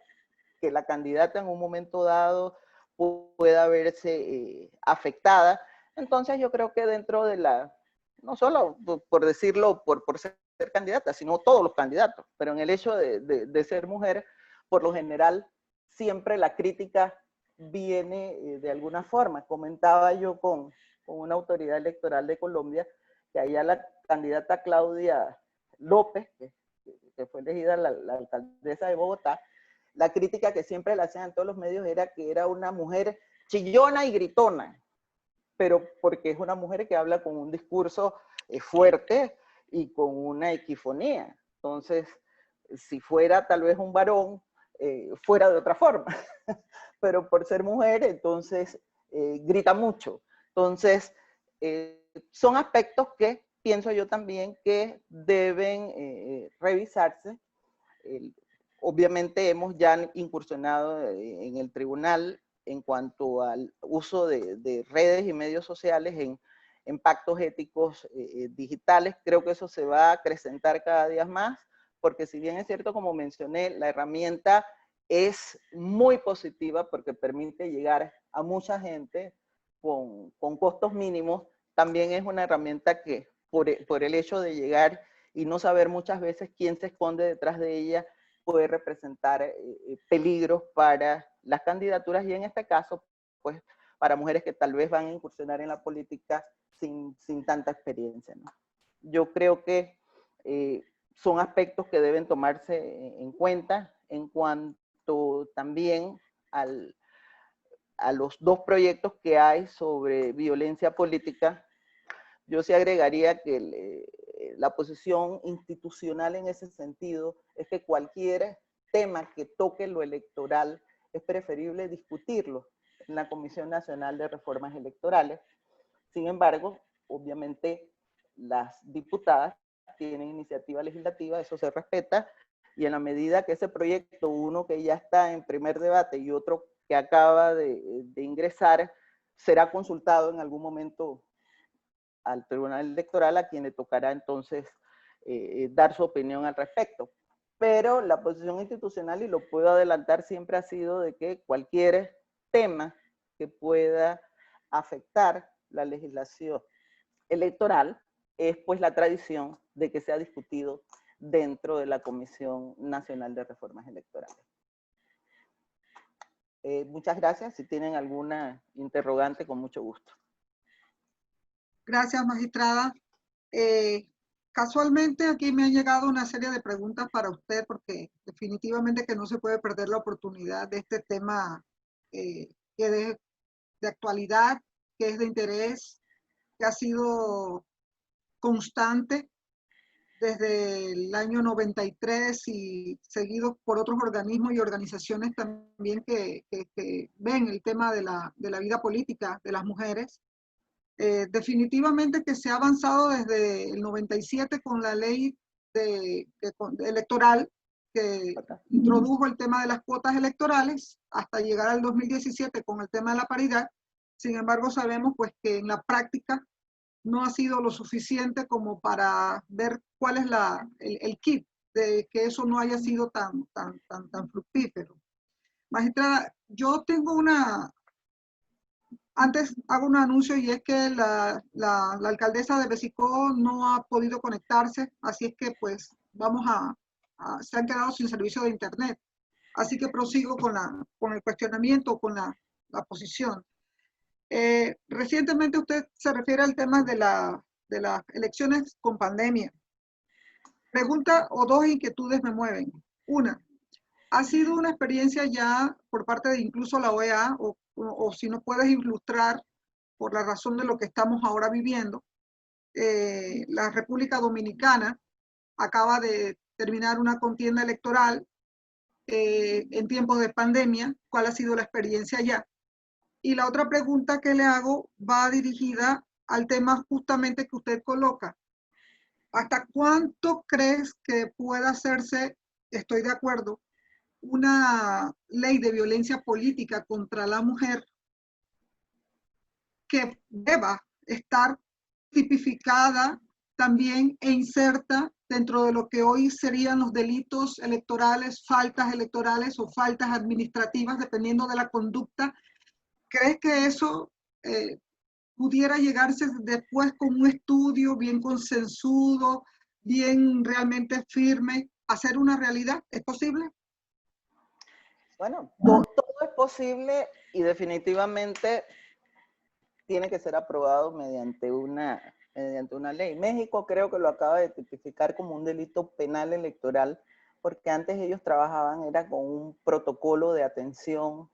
que la candidata en un momento dado pueda verse afectada. Entonces yo creo que dentro de la, no solo por decirlo, por ser ser candidata, sino todos los candidatos, pero en el hecho de ser mujer, por lo general, siempre la crítica viene de alguna forma. Comentaba yo con una autoridad electoral de Colombia, que allá la candidata Claudia López, que fue elegida la alcaldesa de Bogotá, la crítica que siempre le hacían en todos los medios era que era una mujer chillona y gritona, pero porque es una mujer que habla con un discurso fuerte y con una equifonía. Entonces, si fuera tal vez un varón, fuera de otra forma, pero por ser mujer, entonces grita mucho. Entonces, son aspectos que pienso yo también que deben revisarse. Obviamente hemos ya incursionado en el tribunal en cuanto al uso de redes y medios sociales en pactos éticos digitales. Creo que eso se va a acrecentar cada día más, porque si bien es cierto, como mencioné, la herramienta es muy positiva porque permite llegar a mucha gente con costos mínimos, también es una herramienta que por el hecho de llegar y no saber muchas veces quién se esconde detrás de ella, puede representar peligros para las candidaturas y en este caso, pues, para mujeres que tal vez van a incursionar en la política sin tanta experiencia, ¿no? Yo creo que son aspectos que deben tomarse en cuenta en cuanto también a los dos proyectos que hay sobre violencia política. Yo sí agregaría que la posición institucional en ese sentido es que cualquier tema que toque lo electoral es preferible discutirlo en la Comisión Nacional de Reformas Electorales. Sin embargo, obviamente las diputadas tienen iniciativa legislativa, eso se respeta, y en la medida que ese proyecto, uno que ya está en primer debate y otro que acaba de ingresar, será consultado en algún momento al Tribunal Electoral, a quien le tocará entonces dar su opinión al respecto. Pero la posición institucional, y lo puedo adelantar, siempre ha sido de que cualquier tema que pueda afectar la legislación electoral es pues la tradición de que sea discutido dentro de la Comisión Nacional de Reformas Electorales. Muchas gracias. Si tienen alguna interrogante, con mucho gusto. Gracias, magistrada. Casualmente aquí me han llegado una serie de preguntas para usted, porque definitivamente que no se puede perder la oportunidad de este tema que es de actualidad, que es de interés, que ha sido constante desde el año 93 y seguido por otros organismos y organizaciones también que ven el tema de la vida política de las mujeres. Definitivamente que se ha avanzado desde el 97 con la ley electoral que introdujo el tema de las cuotas electorales hasta llegar al 2017 con el tema de la paridad. Sin embargo, sabemos pues que en la práctica no ha sido lo suficiente como para ver cuál es el kit de que eso no haya sido tan fructífero. Magistrada, yo tengo antes hago un anuncio, y es que la alcaldesa de Besicó no ha podido conectarse, así es que pues vamos se han quedado sin servicio de internet. Así que prosigo con el cuestionamiento, con la posición. Recientemente usted se refiere al tema de las elecciones con pandemia. Pregunta o dos inquietudes me mueven. Una, ¿ha sido una experiencia ya por parte de incluso la OEA, o si no puedes ilustrar por la razón de lo que estamos ahora viviendo? La República Dominicana acaba de terminar una contienda electoral en tiempos de pandemia. ¿Cuál ha sido la experiencia allá? Y la otra pregunta que le hago va dirigida al tema justamente que usted coloca. ¿Hasta cuánto crees que pueda hacerse, estoy de acuerdo, una ley de violencia política contra la mujer que deba estar tipificada también e inserta dentro de lo que hoy serían los delitos electorales, faltas electorales o faltas administrativas, dependiendo de la conducta? ¿Crees que eso pudiera llegarse después con un estudio bien consensuado, bien realmente firme, hacer una realidad? ¿Es posible? Bueno, todo es posible y definitivamente tiene que ser aprobado mediante una ley. México creo que lo acaba de tipificar como un delito penal electoral, porque antes ellos trabajaban, era con un protocolo de atención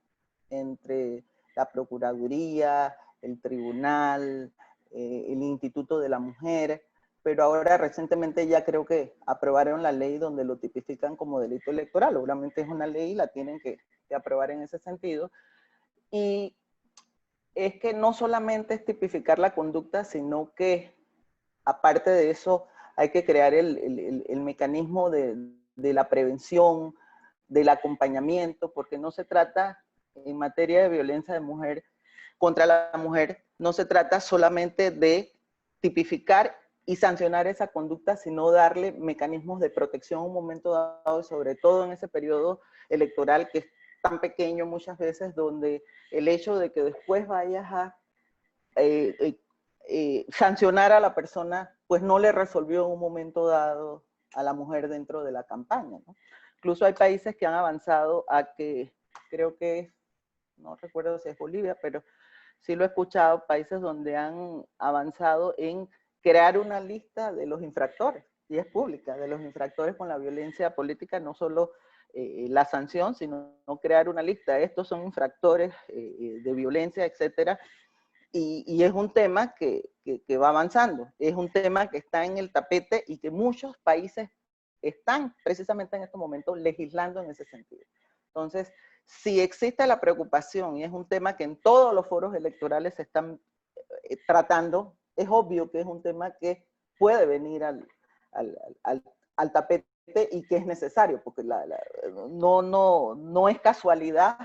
entre la Procuraduría, el Tribunal, el Instituto de la Mujer, pero ahora recientemente ya creo que aprobaron la ley donde lo tipifican como delito electoral. Obviamente es una ley y la tienen que aprobar en ese sentido. Y es que no solamente es tipificar la conducta, sino que aparte de eso hay que crear el mecanismo de la prevención, del acompañamiento, porque no se trata, en materia de violencia de mujer contra la mujer, no se trata solamente de tipificar y sancionar esa conducta, sino darle mecanismos de protección en un momento dado, sobre todo en ese periodo electoral que es tan pequeño muchas veces, donde el hecho de que después vayas a sancionar a la persona, pues no le resolvió en un momento dado a la mujer dentro de la campaña, ¿no? Incluso hay países que han avanzado a que, creo que, no recuerdo si es Bolivia, pero sí lo he escuchado, países donde han avanzado en crear una lista de los infractores, y es pública, de los infractores con la violencia política, no solo la sanción, sino crear una lista. Estos son infractores de violencia, etcétera. Y es un tema que va avanzando, es un tema que está en el tapete y que muchos países están precisamente en estos momentos legislando en ese sentido. Entonces, si existe la preocupación y es un tema que en todos los foros electorales se están tratando, es obvio que es un tema que puede venir al tapete y que es necesario, porque no es casualidad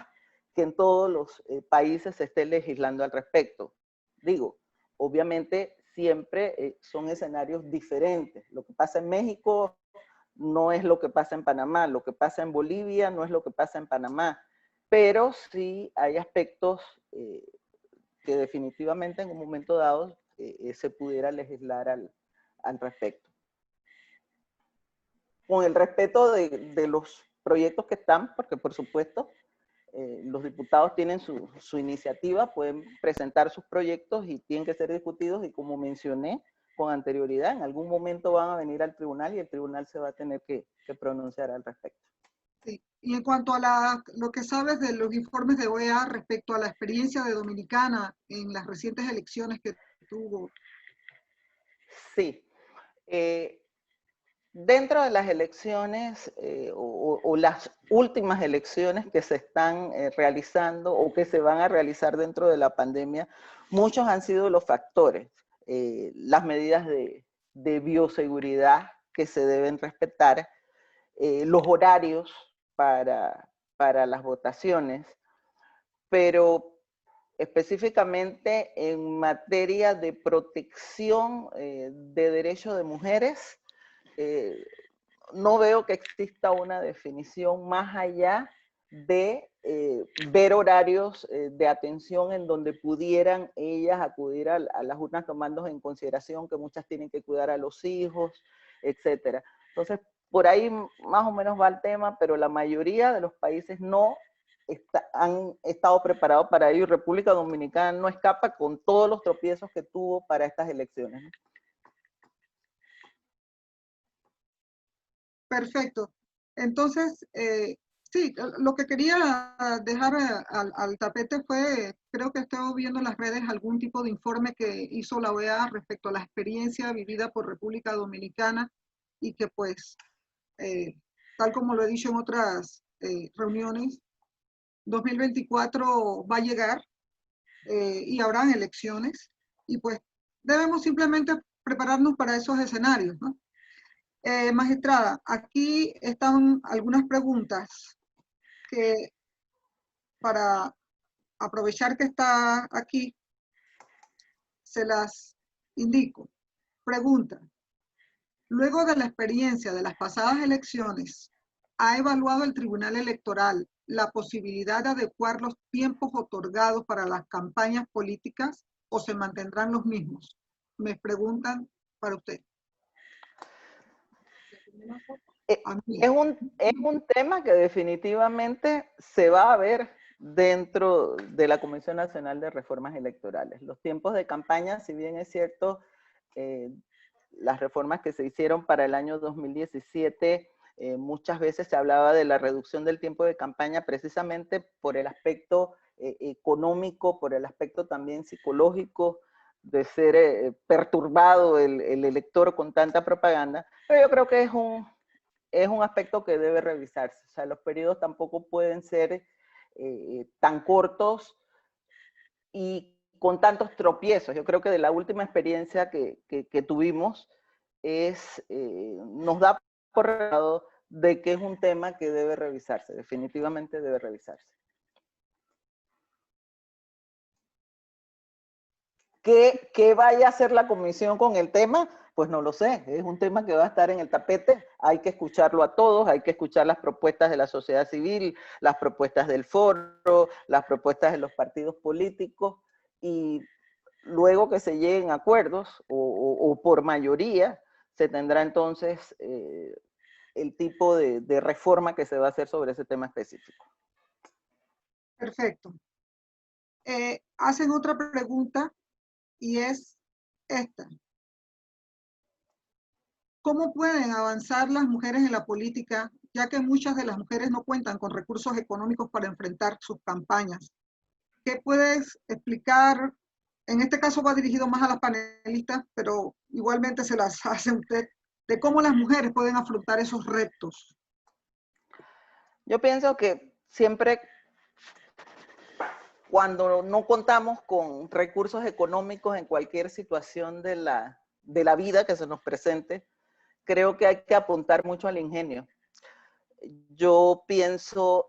que en todos los países se esté legislando al respecto. Digo, obviamente siempre son escenarios diferentes. Lo que pasa en México no es lo que pasa en Panamá, lo que pasa en Bolivia no es lo que pasa en Panamá, pero sí hay aspectos que definitivamente en un momento dado se pudiera legislar al respecto. Con el respeto de los proyectos que están, porque por supuesto los diputados tienen su iniciativa, pueden presentar sus proyectos y tienen que ser discutidos y como mencioné con anterioridad, en algún momento van a venir al tribunal y el tribunal se va a tener que pronunciar al respecto. Sí. Y en cuanto a lo que sabes de los informes de OEA respecto a la experiencia de Dominicana en las recientes elecciones que tuvo. Sí. Dentro de las elecciones o las últimas elecciones que se están realizando o que se van a realizar dentro de la pandemia, muchos han sido los factores, las medidas de bioseguridad que se deben respetar, los horarios para las votaciones, pero específicamente en materia de protección de derechos de mujeres, no veo que exista una definición más allá de ver horarios de atención en donde pudieran ellas acudir a las urnas tomando en consideración que muchas tienen que cuidar a los hijos, etcétera. Entonces, por ahí más o menos va el tema, pero la mayoría de los países no han estado preparados para ello y República Dominicana no escapa con todos los tropiezos que tuvo para estas elecciones, ¿no? Perfecto. Entonces, sí, lo que quería dejar al tapete fue, creo que estaba viendo en las redes algún tipo de informe que hizo la OEA respecto a la experiencia vivida por República Dominicana y que pues, tal como lo he dicho en otras reuniones, 2024 va a llegar y habrán elecciones y pues debemos simplemente prepararnos para esos escenarios, ¿no? Magistrada, aquí están algunas preguntas que para aprovechar que está aquí, se las indico. Pregunta, luego de la experiencia de las pasadas elecciones, ¿ha evaluado el Tribunal Electoral la posibilidad de adecuar los tiempos otorgados para las campañas políticas o se mantendrán los mismos? Me preguntan para usted. Es un tema que definitivamente se va a ver dentro de la Comisión Nacional de Reformas Electorales. Los tiempos de campaña, si bien es cierto, las reformas que se hicieron para el año 2017, muchas veces se hablaba de la reducción del tiempo de campaña precisamente por el aspecto económico, por el aspecto también psicológico, de ser perturbado el elector con tanta propaganda, pero yo creo que es un aspecto que debe revisarse. O sea, los periodos tampoco pueden ser tan cortos y con tantos tropiezos. Yo creo que de la última experiencia que tuvimos nos da por lado de que es un tema que debe revisarse, definitivamente debe revisarse. ¿Qué vaya a hacer la comisión con el tema? Pues no lo sé, es un tema que va a estar en el tapete, hay que escucharlo a todos, hay que escuchar las propuestas de la sociedad civil, las propuestas del foro, las propuestas de los partidos políticos, y luego que se lleguen a acuerdos o por mayoría, se tendrá entonces el tipo de reforma que se va a hacer sobre ese tema específico. Perfecto. Hacen otra pregunta y es esta. ¿Cómo pueden avanzar las mujeres en la política, ya que muchas de las mujeres no cuentan con recursos económicos para enfrentar sus campañas? ¿Qué puedes explicar? En este caso va dirigido más a las panelistas, pero igualmente se las hace usted, de cómo las mujeres pueden afrontar esos retos. Yo pienso que siempre cuando no contamos con recursos económicos en cualquier situación de la vida que se nos presente, creo que hay que apuntar mucho al ingenio. Yo pienso